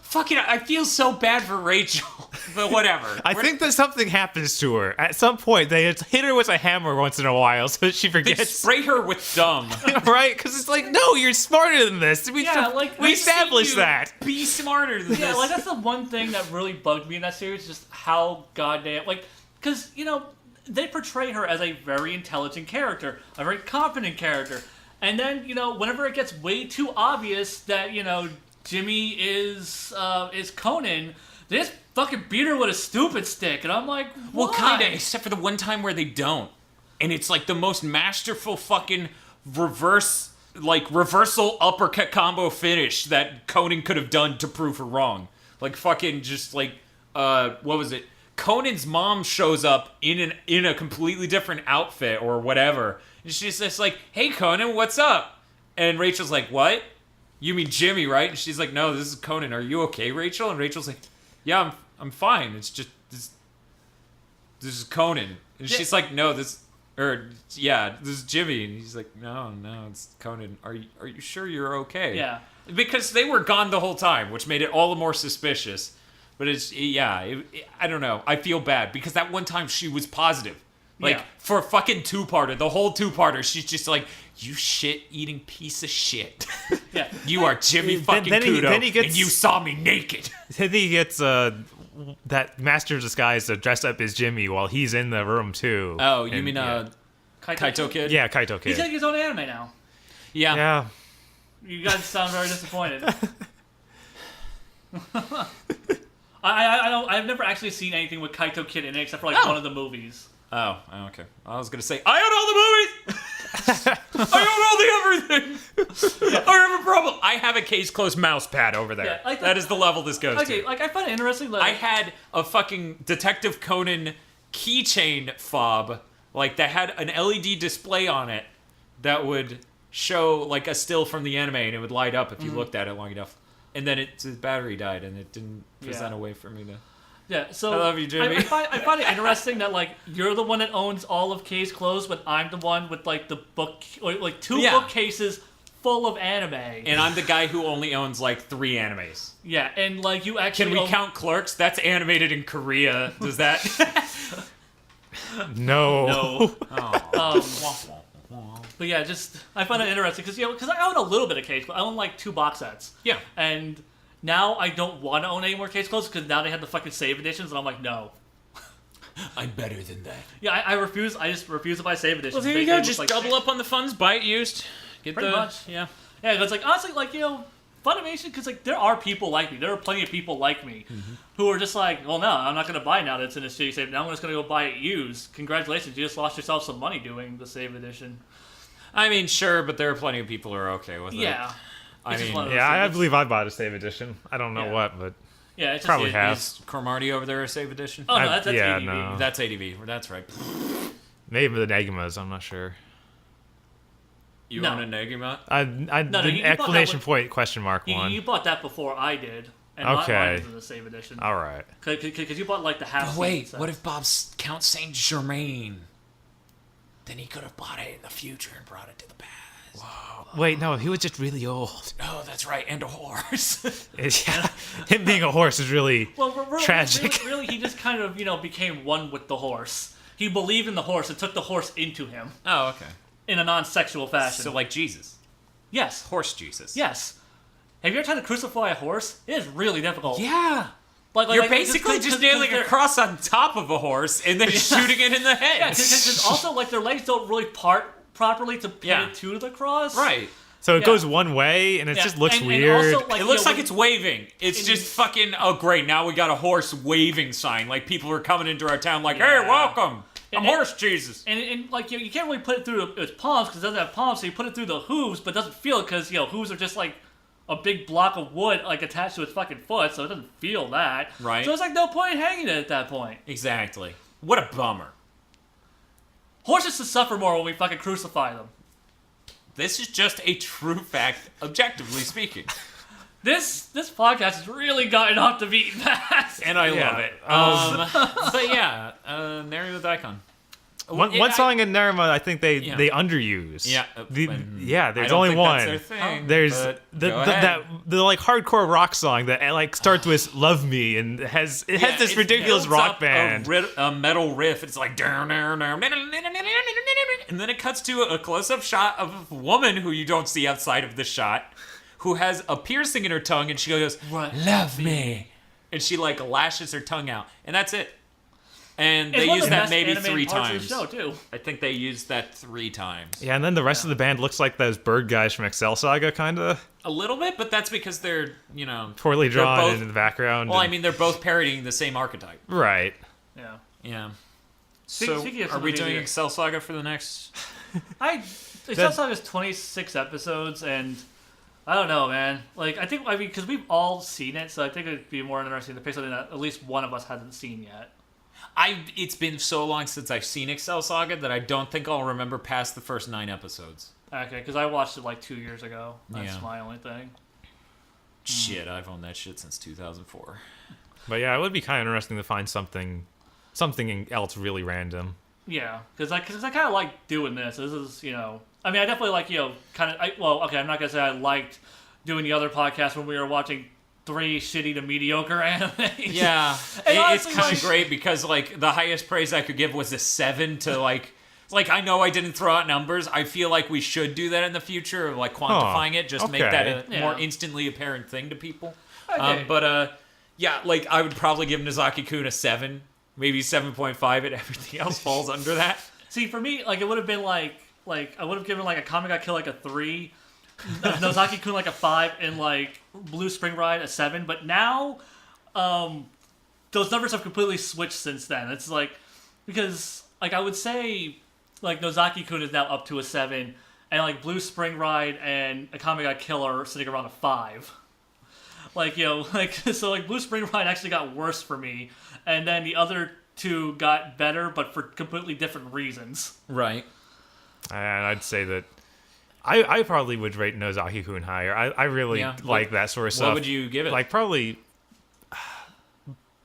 A: Fucking, I feel so bad for Rachel. But whatever.
C: I think that something happens to her. At some point, they hit her with a hammer once in a while so that she forgets.
A: They spray her with dumb.
C: Right? Because it's like, no, you're smarter than this. We established that.
A: Be smarter than this.
B: Yeah, like, that's the one thing that really bugged me in that series, just how goddamn... Like, because, you know, they portray her as a very intelligent character, a very confident character. And then, you know, whenever it gets way too obvious that, you know, Jimmy is Conan, they just fucking beat her with a stupid stick. And I'm like, why?
A: Well, kinda, except for the one time where they don't. And it's like the most masterful fucking reversal uppercut combo finish that Conan could have done to prove her wrong. Like fucking just like, what was it? Conan's mom shows up in a completely different outfit or whatever. And she's just like, hey, Conan, what's up? And Rachel's like, what? You mean Jimmy, right? And she's like, no, this is Conan. Are you okay, Rachel? And Rachel's like, yeah, I'm fine. It's just, this is Conan. And she's like, no, this is Jimmy. And he's like, no, it's Conan. Are you sure you're okay?
B: Yeah.
A: Because they were gone the whole time, which made it all the more suspicious. But I don't know. I feel bad because that one time she was positive. Like, for a fucking two-parter, the whole two-parter, she's just like, you shit-eating piece of shit.
B: Yeah.
A: You are Jimmy fucking Kudo, and you saw me naked.
C: Then he gets that Master of Disguise to dress up as Jimmy while he's in the room, too.
A: Oh, you mean Kaito Kid?
C: Yeah, Kaito Kid.
B: He's getting his own anime now.
A: Yeah.
B: You guys sound very disappointed. I've never actually seen anything with Kaito Kid in it except for like one of the movies.
A: Oh, okay. I was gonna say I own all the movies. I own all the everything. Yeah. I have a problem. I have a case closed mouse pad over there. Yeah, like that is the level this goes to.
B: Okay, like I find it interesting. Like,
A: I had a fucking Detective Conan keychain fob, like that had an LED display on it that would show like a still from the anime, and it would light up if you looked at it long enough. And then its battery died, and it didn't present a way for me to.
B: Yeah, so
A: I love you, Jimmy.
B: I find it interesting that like you're the one that owns all of Case Closed, but I'm the one with like the book, like two bookcases full of anime.
A: And I'm the guy who only owns like 3 animes.
B: Yeah, and like you actually.
A: Can we count Clerks? That's animated in Korea. Does that?
C: No.
B: But yeah, just I find it interesting because I own a little bit of Case Closed. I own like 2 box sets.
A: Yeah,
B: and. Now I don't want to own any more Case Closed because now they have the fucking save editions, and I'm like, no.
A: I'm better than that.
B: Yeah, I refuse. I just refuse to buy save editions.
A: Well, there you go. Just like, double up on the funds, buy it used.
B: Pretty much. Yeah. Yeah, it's like honestly, like Funimation, because like there are people like me. There are plenty of people like me who are just like, well, no, I'm not going to buy now that it's in a shitty save. Now I'm just going to go buy it used. Congratulations, you just lost yourself some money doing the save edition.
A: I mean, sure, but there are plenty of people who are okay with it.
B: Yeah.
C: I believe I bought a save edition. I don't know what, but
B: it's
C: probably
B: just,
C: have.
A: Is Cromartie over there a save edition?
B: Oh, no, that's ADV.
C: No.
A: That's ADV. That's right.
C: Maybe the Negimas, I'm not sure.
A: You own a Negima?
C: The exclamation point question mark one.
B: You bought that before I did. And mine was in the save edition.
C: All right.
B: Because you bought like the half.
A: Oh, wait, what if Bob Count Saint Germain? Then he could have bought it in the future and brought it to the past.
C: Wait, no, he was just really old.
A: Oh, that's right, and a horse.
C: Yeah, him being a horse is really tragic.
B: Really, he just kind of, became one with the horse. He believed in the horse and took the horse into him.
A: Oh, okay.
B: In a non-sexual fashion.
A: So like Jesus.
B: Yes.
A: Horse Jesus.
B: Yes. Have you ever tried to crucify a horse? It is really difficult.
A: Yeah. You're basically just nailing a cross on top of a horse and then shooting it in the head.
B: Yeah, because also, their legs don't really part properly to pin it to the cross.
A: Right.
C: So it goes one way, and it just looks weird.
B: And also,
A: it looks like it's waving. It's just fucking, oh great, now we got a horse waving sign. Like, people are coming into our town like, hey, welcome. I'm Horse Jesus.
B: And you can't really put it through its palms because it doesn't have palms, so you put it through the hooves, but it doesn't feel it because, hooves are just like a big block of wood attached to its fucking foot, so it doesn't feel that.
A: Right.
B: So it's like no point in hanging it at that point.
A: Exactly. What a bummer.
B: Horses should suffer more when we fucking crucify them.
A: This is just a true fact, objectively speaking.
B: This podcast has really gotten off the beaten path.
A: And I love it. But yeah, Narima Daikon.
C: One song in Narima, I think they underuse.
A: Yeah.
C: There's only one.
A: That's their thing,
C: there's the hardcore rock song that starts with "Love Me" and has this ridiculous rock band.
A: A metal riff. It's like and then it cuts to a close-up shot of a woman who you don't see outside of the shot, who has a piercing in her tongue, and she goes, "Love me," and she lashes her tongue out, and that's it. And they use that maybe 3 times.
B: Show, too.
A: I think they used that 3 times.
C: Yeah, and then the rest of the band looks like those bird guys from Excel Saga, kind of.
A: A little bit, but that's because they're,
C: poorly drawn in the background.
A: Well, they're both parodying the same archetype.
C: Right.
B: Yeah.
A: Yeah. So, are we doing Excel Saga for the next...
B: Excel Saga is 26 episodes, and I don't know, man. Because we've all seen it, so I think it'd be more interesting to pick something that at least one of us hasn't seen yet.
A: It's been so long since I've seen Excel Saga that I don't think I'll remember past the first 9 episodes.
B: Okay, because I watched it 2 years ago. That's my only thing.
A: Shit, I've owned that shit since 2004.
C: But yeah, it would be kind of interesting to find something else really random.
B: Yeah, because I kind of like doing this. This is, I definitely I'm not going to say I liked doing the other podcast when we were watching 3 shitty to mediocre animes.
A: Yeah, it's kind of great because the highest praise I could give was a 7 to I know I didn't throw out numbers. I feel like we should do that in the future of quantifying it, just make that a more instantly apparent thing to people. Okay. I would probably give Nozaki-kun a 7, maybe 7.5, and everything else falls under that.
B: See, for me, it would have been I would have given a Kami ga Kill a 3. Nozaki-kun a 5, and Blue Spring Ride a 7. But now, those numbers have completely switched since then. It's because I would say Nozaki-kun is now up to a 7, and Blue Spring Ride and Kami ga Kill are sitting around a 5. So Blue Spring Ride actually got worse for me, and then the other 2 got better, but for completely different reasons.
A: Right.
C: And I'd say that I probably would rate Nozaki-kun higher. I really like that sort of stuff.
A: What would you give it?
C: Probably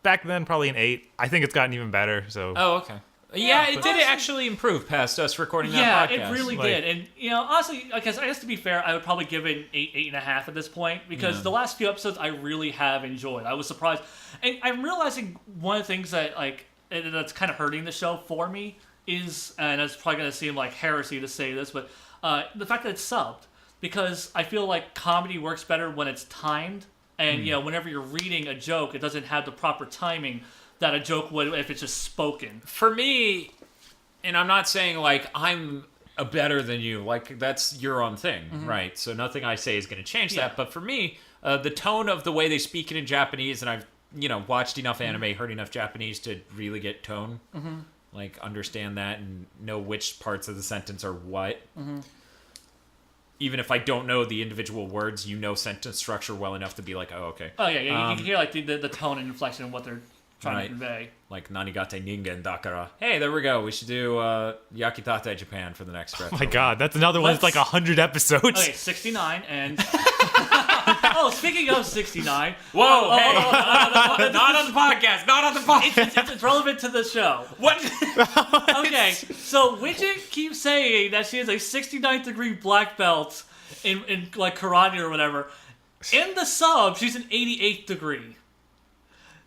C: back then, probably an 8. I think it's gotten even better. So.
A: Oh, okay. Yeah, it did actually improve past us recording that podcast.
B: Yeah, it really did. And honestly, I guess to be fair, I would probably give it an 8, 8.5 at this point because the last few episodes I really have enjoyed. I was surprised, and I'm realizing one of the things that that's kind of hurting the show for me is, and it's probably going to seem like heresy to say this, but the fact that it's subbed, because I feel like comedy works better when it's timed, and whenever you're reading a joke, it doesn't have the proper timing that a joke would if it's just spoken.
A: For me, and I'm not saying I'm a better than you, that's your own thing, right? So nothing I say is going to change that. But for me, the tone of the way they speak it in Japanese, and I've watched enough anime, heard enough Japanese to really get tone, understand that and know which parts of the sentence are what. Even if I don't know the individual words, sentence structure well enough to be oh, okay.
B: Oh yeah, you can hear the tone and inflection of what they're trying to convey.
A: Nanigate ningen dakara. Hey, there we go. We should do Yakitate Japan for the next stretch.
C: Oh my god, that's another one that's 100 episodes.
B: Okay, 69 and... Oh, speaking of 69.
A: Whoa, hey. Not on the podcast. Not on the podcast.
B: It's relevant to the show.
A: What?
B: Okay, so Widget keeps saying that she is a 69th degree black belt in like karate or whatever. In the sub, she's an 88th degree.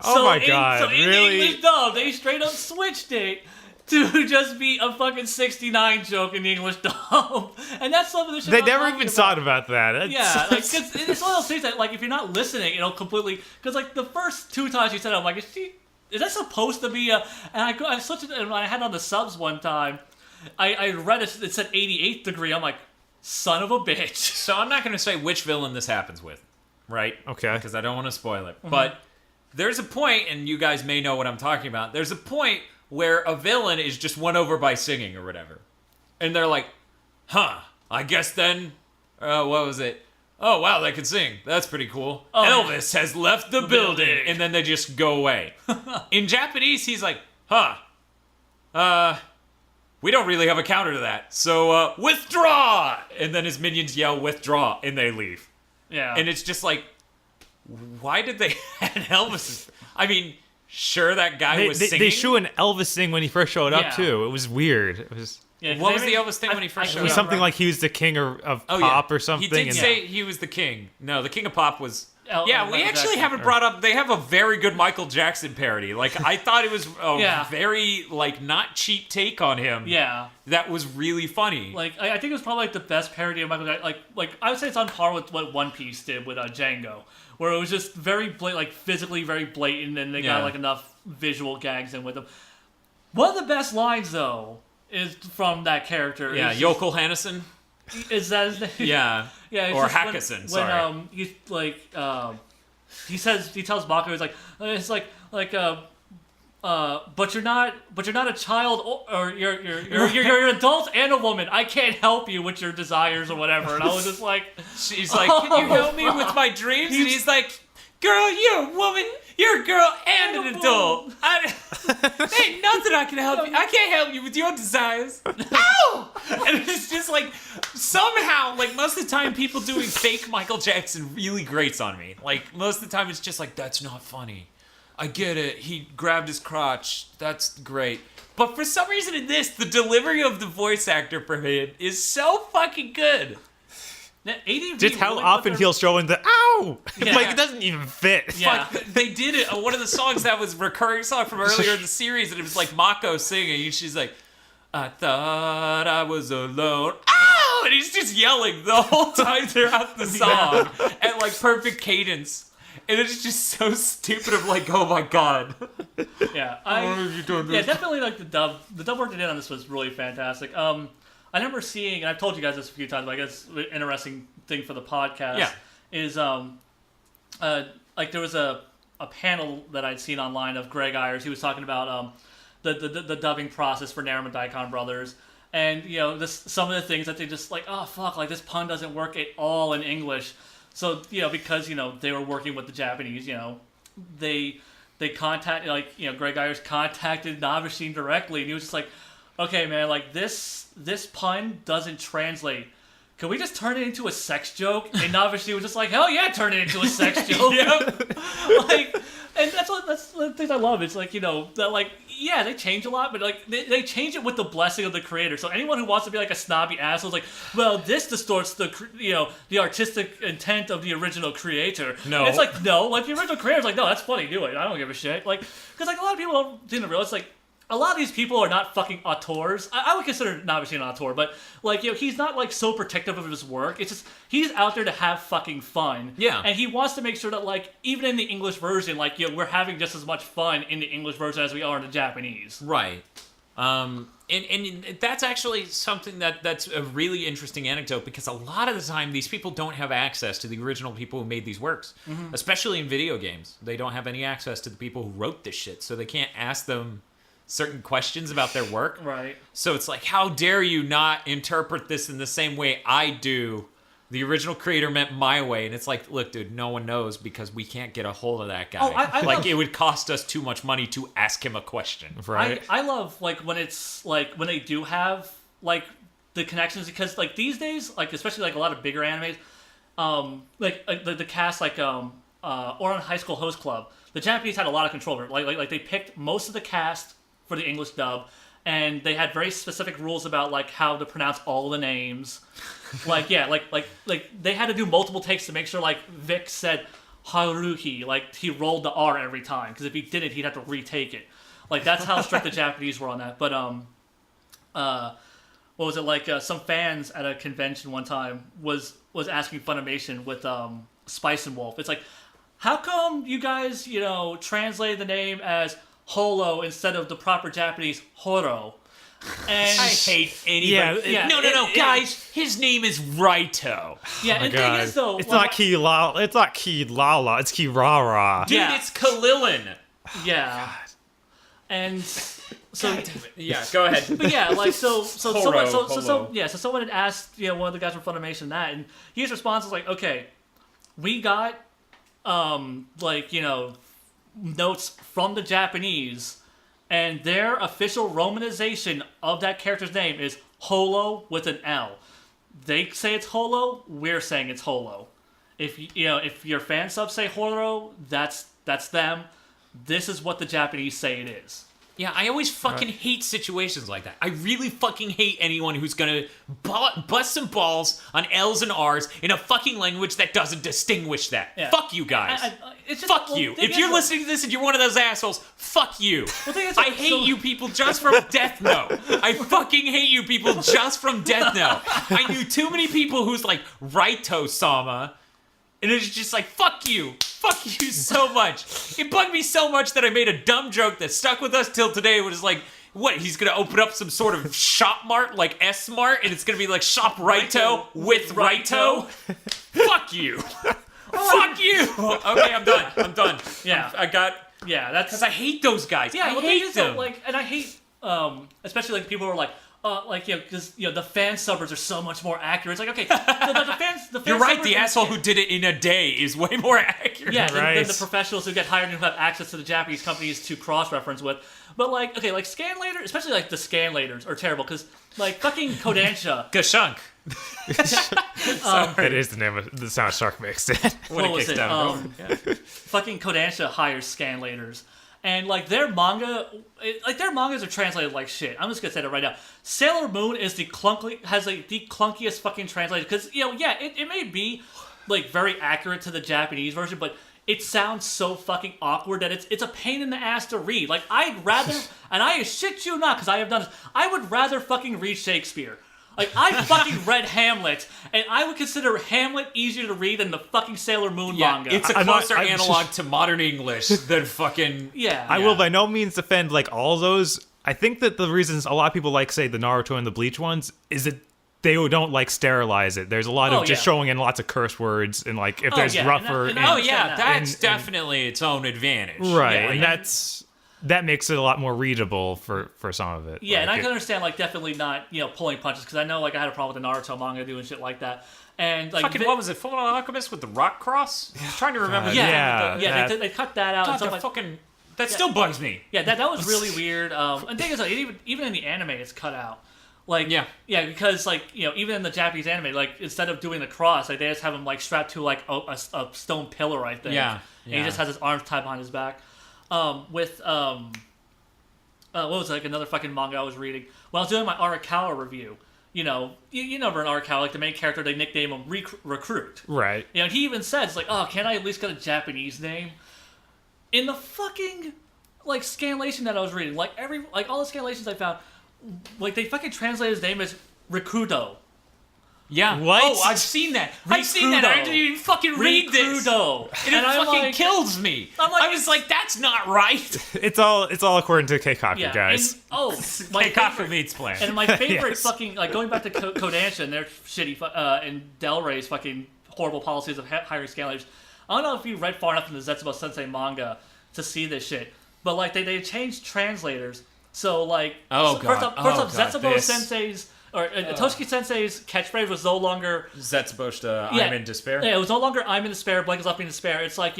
C: Oh my god,
B: so in
C: really?
B: English dub, they straight up switched it to just be a fucking 69 joke in the English dub. And that's some of the shit
C: They
B: I'm
C: never
B: talking
C: even
B: about.
C: thought about that.
B: Yeah, like, cause it's one of those things that, like, if you're not listening, it'll completely... Because, like, the first 2 times you said it, I'm like, is that supposed to be a... And I switched it, and when I had it on the subs one time, I read it, it said 88th degree. I'm like, son of a bitch.
A: So I'm not going to say which villain this happens with, right?
C: Okay.
A: Because I don't want to spoil it. But there's a point, and you guys may know what I'm talking about, there's a point where a villain is just won over by singing or whatever. And they're like, I guess then, what was it? Oh, wow, they can sing. That's pretty cool. Oh, Elvis has left the building. And then they just go away. In Japanese, he's like, we don't really have a counter to that. So, withdraw! And then his minions yell, withdraw, and they leave.
B: Yeah.
A: And it's just like, why did they add Elvis? I mean... Sure, that guy was singing.
C: They show an Elvis sing when he first showed up,
B: Yeah.
C: too. It was weird. It was...
B: Yeah,
A: What was the Elvis thing when he first showed
C: It was
A: up?
C: something like he was the king of pop or something.
A: He did say he was the king. No, the king of pop was... we
B: Michael
A: actually
B: Jackson.
A: haven't brought up... They have a very good Michael Jackson parody. Like, I thought it was a very, like, not cheap take on him.
B: Yeah.
A: That was really funny.
B: Like, I think it was probably, like, the best parody of Michael Jackson. Like, I would say it's on par with what One Piece did with Django. Where it was just very like physically very blatant, and they got like enough visual gags in with them. One of the best lines though is from that character.
A: Yeah, Yokel Hannison.
B: Is that his name?
A: Yeah.
B: Yeah.
A: Or Hackison. Sorry.
B: When he's like he tells Mako, he's like it's like but you're not a child, or you're an adult and a woman. I can't help you with your desires or whatever. And I was just like,
A: she's like, can you help me with my dreams? And he's like, girl, you're a woman, you're a girl and an adult. There ain't nothing I can help you. I can't help you with your desires. Ow! And it's just like, somehow, like most of the time, people doing fake Michael Jackson really grates on me. Like most of the time, it's just like, that's not funny. I get it. He grabbed his crotch. That's great. But for some reason in this, the delivery of the voice actor for him is so fucking good.
C: Just how often he'll show in the ow!
B: Yeah.
C: Like, it doesn't even fit.
B: Yeah.
A: Fuck, they did it. One of the songs that was a recurring song from earlier in the series, and it was like Mako singing, and she's like, I thought I was alone. Ow! And he's just yelling the whole time throughout the song at like perfect cadence. And it's just so stupid of like, oh my god.
B: Yeah, definitely like the dub work they did on this was really fantastic. I remember seeing, and I've told you guys this a few times, but I guess an interesting thing for the podcast is like there was a panel that I'd seen online of Greg Ayers. He was talking about the dubbing process for Narima Daikon Brothers. And, you know, some of the things that they just like, oh, fuck, like this pun doesn't work at all in English. So, you know, because, you know, they were working with the Japanese, you know, they contacted, like, you know, Greg Ayers contacted Navashine directly, and he was just like, okay, man, like, this pun doesn't translate. Can we just turn it into a sex joke? And Navashine was just like, hell yeah, turn it into a sex joke. Like, and that's the thing I love. It's like, you know, that like, yeah, they change a lot, but like they change it with the blessing of the creator. So anyone who wants to be like a snobby asshole is like, well, this distorts the artistic intent of the original creator.
A: No,
B: it's like, no, like the original creator's like, no, that's funny, do it. I don't give a shit. Like, because like a lot of people didn't realize, like, a lot of these people are not fucking auteurs. I would consider Navashine an auteur, but like, you know, he's not like so protective of his work. It's just he's out there to have fucking fun.
A: Yeah.
B: And he wants to make sure that like even in the English version, like, you know, we're having just as much fun in the English version as we are in the Japanese.
A: Right. And that's actually something that's a really interesting anecdote, because a lot of the time these people don't have access to the original people who made these works, especially in video games. They don't have any access to the people who wrote this shit, so they can't ask them certain questions about their work.
B: Right.
A: So it's like, how dare you not interpret this in the same way I do? The original creator meant my way. And it's like, look, dude, no one knows because we can't get a hold of that guy.
B: Oh, I
A: like,
B: love...
A: it would cost us too much money to ask him a question.
C: Right.
B: I love, like, when it's, like, when they do have, like, the connections, because, like, these days, like, especially, like, a lot of bigger animes, the cast, Ouran High School Host Club, the Japanese had a lot of control over it. Like they picked most of the cast for the English dub, and they had very specific rules about like how to pronounce all the names. Like they had to do multiple takes to make sure like Vic said Haruhi, like he rolled the R every time, because if he didn't, he'd have to retake it. Like that's how strict the Japanese were on that. But what was it like? Some fans at a convention one time was asking Funimation with Spice and Wolf. It's like, how come you guys translated the name as Holo instead of the proper Japanese Horo? And
A: I hate anybody. Yeah. No, guys. His name is Raito.
B: Yeah, and the thing is though,
C: it's not Kilala. It's not Kilala. It's Kirara.
A: Dude, it's Kalilin.
B: Yeah.
C: God.
B: And so
A: yeah, go ahead.
B: But yeah, like so someone had asked one of the guys from Funimation that, and his response was like, okay, we got notes from the Japanese, and their official romanization of that character's name is Holo with an L. They say it's Holo, we're saying it's Holo. If your fan subs say Horo, that's them. This is what the Japanese say it is.
A: Yeah, I always fucking hate situations like that. I really fucking hate anyone who's gonna bust some balls on L's and R's in a fucking language that doesn't distinguish that. Yeah. Fuck you guys. Fuck you. If you're listening to this and you're one of those assholes, fuck you. I hate you people just from Death Note. I fucking hate you people just from Death Note. I knew too many people who's like Raito-sama, and it's just like, fuck you. Fuck you so much. It bugged me so much that I made a dumb joke that stuck with us till today. It was like, what, he's going to open up some sort of shop mart, like S-Mart, and it's going to be like Shop Raito with Raito? Fuck you. Fuck you. Okay, I'm done.
B: Yeah.
A: That's... Because I hate those guys.
B: Yeah,
A: I hate them.
B: And I hate, especially like people who are like, because the fan subbers are so much more accurate. It's like, okay, the fans.
A: You're right. The asshole who did it in a day is way more accurate.
B: Yeah, than the professionals who get hired and who have access to the Japanese companies to cross-reference with. But like, okay, like Scanlators, especially like the Scanlators are terrible because like fucking Kodansha.
A: Gashunk.
C: It is the name of the sound Shark makes it.
B: What was it? Fucking Kodansha hires Scanlators. And like their mangas are translated like shit. I'm just gonna say that right now. Sailor Moon is the clunkiest fucking translation because it may be like very accurate to the Japanese version, but it sounds so fucking awkward that it's a pain in the ass to read. Like I'd rather, and I shit you not because I have done this, I would rather fucking read Shakespeare. Like, I fucking read Hamlet, and I would consider Hamlet easier to read than the fucking Sailor Moon manga.
A: It's a closer analog to modern English than fucking...
C: I will by no means defend, like, all those. I think that the reasons a lot of people like, say, the Naruto and the Bleach ones is that they don't, like, sterilize it. There's a lot of just showing in lots of curse words, and, like, if there's rougher...
A: That's definitely its own advantage.
C: Right, and that makes it a lot more readable for some of it.
B: Yeah, like, and I can understand, like, definitely not, pulling punches, because I know, like, I had a problem with the Naruto manga doing shit like that. And, like...
A: Fucking, what was it, Full Metal Alchemist with the rock cross? I'm trying to remember.
B: They cut that out.
A: God, and fucking... That still bugs me.
B: Yeah, that was really weird. And the thing is, like, even in the anime, it's cut out. Like, because, like, even in the Japanese anime, like, instead of doing the cross, like, they just have him, like, strapped to, like, a stone pillar, I think.
A: Yeah.
B: And he just has his arms tied behind his back. What was it, like another fucking manga I was reading when I was doing my Arakawa review. You know in Arakawa, like the main character, they nickname him Recruit.
C: Right.
B: And he even says like, oh, can I at least get a Japanese name? In the fucking like scanlation that I was reading, like all the scanlations I found, like they fucking translated his name as Rikudo.
A: Yeah.
C: What?
A: Oh, I've seen that. I didn't even fucking read this. And it fucking kills me. I was like, that's not right.
C: It's all according to Keikaku, guys.
B: And,
A: Keikaku meets plan.
B: And my favorite fucking, like, going back to Kodansha and their shitty, and Del Rey's fucking horrible policies of hiring scalators. I don't know if you read far enough in the Zetsubo Sensei manga to see this shit, but, like, they changed translators. So, like, first off, Zetsubo Sensei's... Or Toshiki Sensei's catchphrase was no longer
A: Zetsubo I'm in despair.
B: Yeah, it was no longer I'm in despair, Blake is left me in despair. It's like,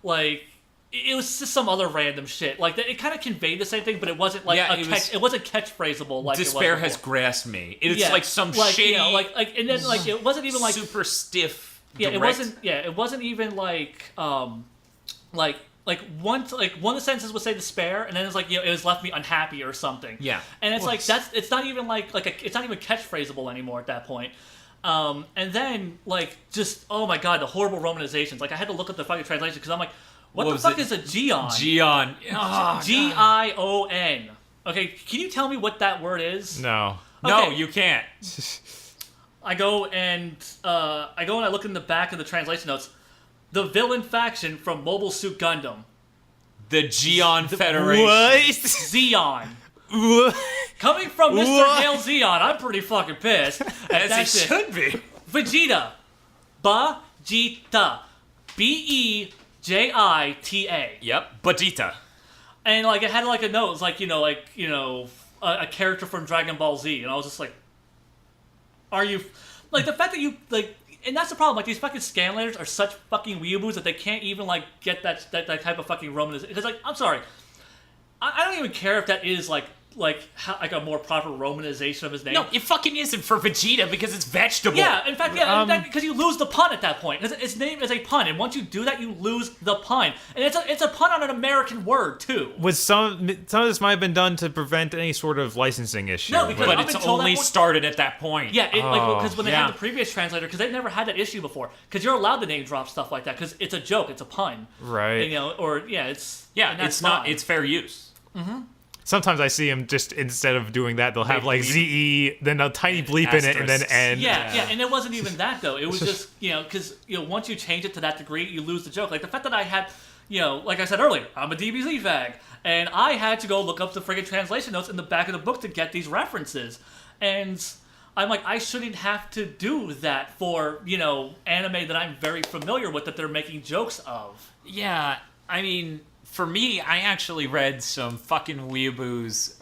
B: like it was just some other random shit. Like it kind of conveyed the same thing, but it wasn't like it wasn't catchphraseable like
A: despair
B: it was
A: has grasped me. It's like some shitty
B: and then like it wasn't even like
A: super stiff
B: Yeah, it wasn't. Yeah, it wasn't even like one of the sentences would say despair, and then it's like, it was left me unhappy or something.
A: Yeah,
B: and it's it's not even it's not even catchphraseable anymore at that point. And then just oh my god, the horrible romanizations. Like I had to look up the fucking translation because I'm like, what the fuck is a Gion?
A: Gion.
B: Oh, Gion. Okay, can you tell me what that word is?
C: No.
B: Okay.
A: No, you can't.
B: I go and I look in the back of the translation notes. The villain faction from Mobile Suit Gundam.
A: The Gion Federation.
C: What?
B: Zeon. Coming from Mr. Hail Zeon, I'm pretty fucking pissed.
A: As he should be.
B: Vegeta. Ba-Jita. B-E-J-I-T-A.
A: Yep, Vegeta.
B: And it had a note. It was a character from Dragon Ball Z, and I was just like, are you the fact that you and that's the problem. These fucking scanlators are such fucking weeaboos that they can't even get that type of fucking romanization. Because I'm sorry, I don't even care if that is a more proper romanization of his name.
A: No, it fucking isn't for Vegeta because it's vegetable.
B: Yeah, in fact, because you lose the pun at that point. His name is a pun, and once you do that, you lose the pun, and it's a pun on an American word too.
C: Some of this might have been done to prevent any sort of licensing issue.
B: No, because
A: but it's only started at that point.
B: Yeah, because when they had the previous translator, because they've never had that issue before, because you're allowed to name drop stuff like that because it's a joke, it's a pun,
C: right?
A: It's fair use.
B: Mm-hmm.
C: Sometimes I see them just instead of doing that, they'll have ZE, then a tiny bleep in it, and then end.
B: Yeah, and it wasn't even that though. It was just because once you change it to that degree, you lose the joke. Like the fact that I had, like I said earlier, I'm a DBZ fag, and I had to go look up the friggin' translation notes in the back of the book to get these references, and I'm like, I shouldn't have to do that for anime that I'm very familiar with that they're making jokes of.
A: Yeah, I mean. For me, I actually read some fucking weeaboos,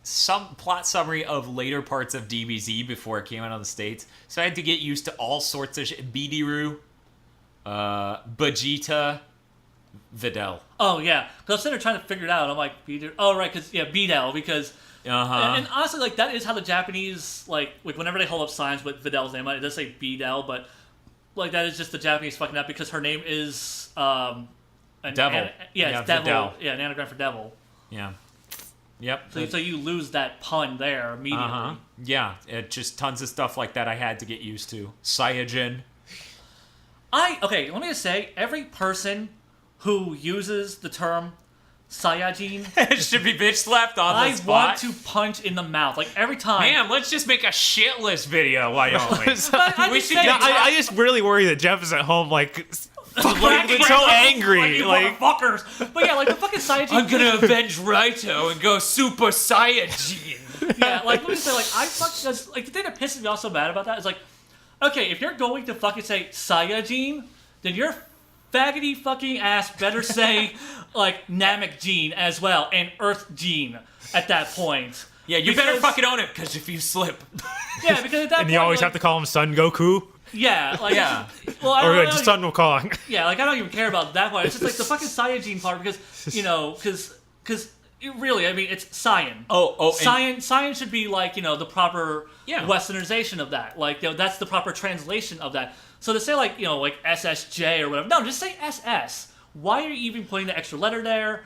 A: some plot summary of later parts of DBZ before it came out on the States. So I had to get used to all sorts of shit. Bidiru, Vegeta, Videl.
B: Oh, yeah. Because I was sitting there trying to figure it out. I'm like, Bidiru. Oh, right, Bidel, because... And honestly, that is how the Japanese, whenever they hold up signs with Videl's name on it, does say Bidel, but, that is just the Japanese fucking up because her name is,
A: Devil.
B: It's Devil.
A: Videl.
B: Yeah, an anagram for Devil.
A: Yeah. Yep.
B: So you lose that pun there immediately.
A: Uh-huh. Yeah, just tons of stuff like that I had to get used to. Saiyajin.
B: Let me just say, every person who uses the term Saiyajin
A: should be bitch slapped on the spot.
B: I want to punch in the mouth. Every time.
A: Man, let's just make a shit list video, why don't we?
C: I just really worry that Jeff is at home so angry,
B: motherfuckers. But yeah, the fucking Saiyajin.
A: I'm gonna avenge Raito and go Super Saiyajin.
B: Yeah, let me say, I fucking the thing that pisses me off so bad about that is okay, if you're going to fucking say Saiyajin, then your faggoty fucking ass better say Namek Gene as well and Earth Gene at that point.
A: Yeah, you better fucking own it because if you slip.
B: Yeah, because at that point,
C: you always have to call him Son Goku.
B: Yeah,
A: yeah.
B: Well,
C: or just Son Wukong.
B: Yeah, I don't even care about that part. It's just the fucking Saiyajin part because because really, I mean, it's Saiyan. Saiyan should be the proper Westernization of that. That's the proper translation of that. So to say SSJ or whatever, no, just say SS. Why are you even putting the extra letter there?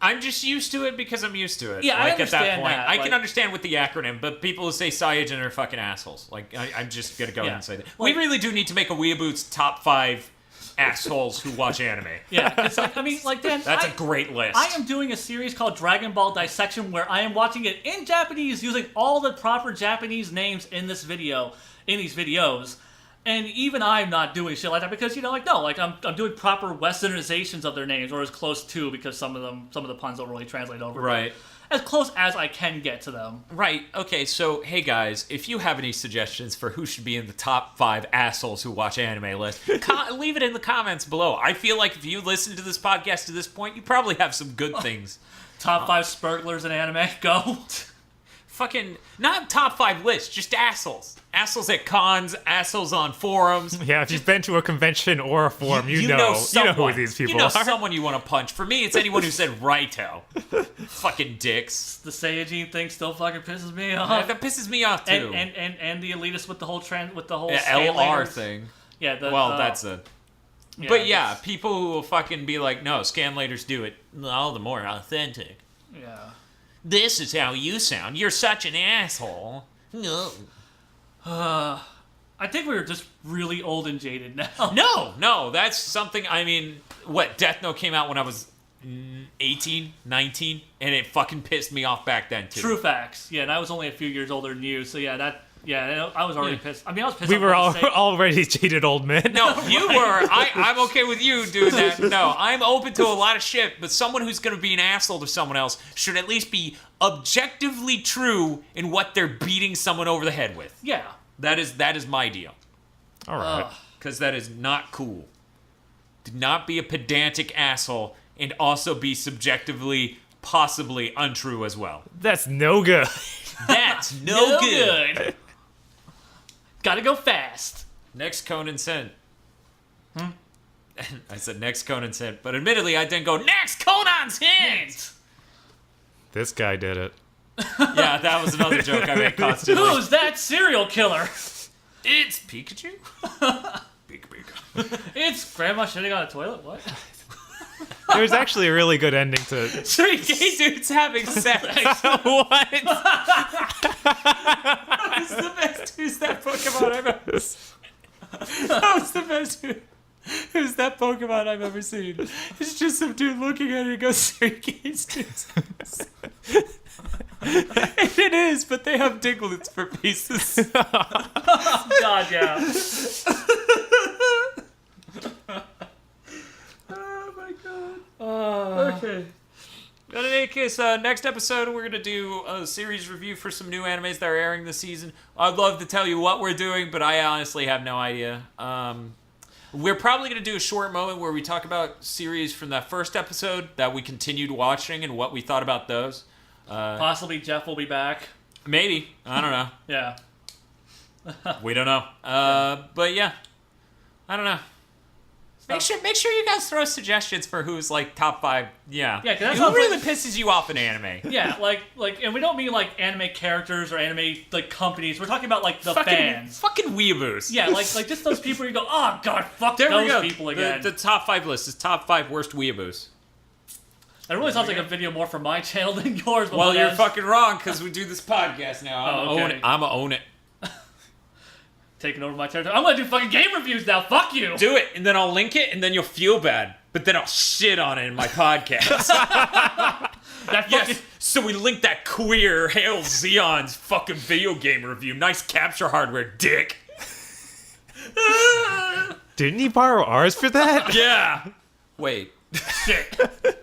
A: I'm just used to it because I'm used to it.
B: Yeah, I understand
A: at that point.
B: that.
A: I can understand with the acronym, but people who say Saiyajin are fucking assholes. I'm just gonna go ahead and say that. We really do need to make a WeeaBoots top 5 assholes who watch anime.
B: Yeah, it's Dan,
A: that's a great list.
B: I am doing a series called Dragon Ball Dissection where I am watching it in Japanese using all the proper Japanese names in these videos. And even I'm not doing shit like that because I'm doing proper Westernizations of their names, or as close to, because some of the puns don't really translate over.
A: Right.
B: As close as I can get to them.
A: Right. Okay. So hey guys, if you have any suggestions for who should be in the top 5 assholes who watch anime list, leave it in the comments below. I feel like if you listen to this podcast to this point, you probably have some good things.
B: Top 5 spurglers in anime. Go.
A: fucking not top 5 lists, just assholes. Assholes at cons, assholes on forums.
C: Yeah, if you've been to a convention or a forum, you know who these people are.
A: You know someone you want to punch. For me, it's anyone who said Raito. Fucking dicks.
B: The Saiyajin thing still fucking pisses me off.
A: Yeah, that pisses me off too.
B: And the elitist with the whole
A: LR thing.
B: Yeah.
A: That's a. Yeah, but yeah, people who will fucking be like, no, scanlators do it all the more authentic.
B: Yeah.
A: This is how you sound. You're such an asshole. No.
B: I think we were just really old and jaded now.
A: No, that's something, I mean, Death Note came out when I was 18, 19, and it fucking pissed me off back then, too.
B: True facts. Yeah, and I was only a few years older than you, so I was already pissed. I mean, I was pissed
C: off. We were already jaded old men.
A: No, you were. I'm okay with you doing that. No, I'm open to a lot of shit, but someone who's going to be an asshole to someone else should at least be objectively true in what they're beating someone over the head with.
B: Yeah.
A: That is my deal.
C: All right.
A: Because that is not cool. Do not be a pedantic asshole and also be subjectively, possibly untrue as well.
C: That's no good.
A: That's no good.
B: Gotta go fast.
A: Next Conan sent. I said next Conan sent, but admittedly I didn't go next Conan's hint.
C: This guy did it.
A: Yeah, that was another joke I made constantly.
B: Who's that serial killer?
A: It's Pikachu. Pika.
B: It's Grandma shitting on a toilet. What?
C: There's actually a really good ending to
A: 3 gay dudes having sex.
C: What?
A: That's the best Who's That Pokemon I've ever seen. That was the best Who's That Pokemon I've ever seen. It's just some dude looking at it and goes, 3 gay dudes. And it is, but they have Digletts for pieces.
B: God, yeah.
A: Oh my god. Okay. But in any case, next episode we're going to do a series review for some new animes that are airing this season. I'd love to tell you what we're doing, but I honestly have no idea. We're probably going to do a short moment where we talk about series from that first episode that we continued watching and what we thought about those.
B: Possibly Jeff will be back.
A: Maybe. I don't know.
B: Yeah.
A: We don't know. But yeah. I don't know. Make sure you guys throw suggestions for who's like top 5. Yeah.
B: Yeah, because
A: who really pisses you off in anime?
B: Yeah, like, and we don't mean like anime characters or anime like companies. We're talking about like the fans.
A: Fucking weeaboos.
B: Yeah, like just those people you go, oh god, fuck those people again.
A: The top 5 list is top 5 worst weeaboos.
B: That really sounds like a video more for my channel than yours. But
A: well, you're fucking wrong because we do this podcast now. I'm gonna own it.
B: Taking over my territory. I'm gonna do fucking game reviews now. Fuck you.
A: Do it, and then I'll link it, and then you'll feel bad. But then I'll shit on it in my podcast. Yes. So we linked that queer Hail Zeon's fucking video game review. Nice capture hardware, dick.
C: Didn't he borrow ours for that?
A: Yeah. Wait.
B: Shit.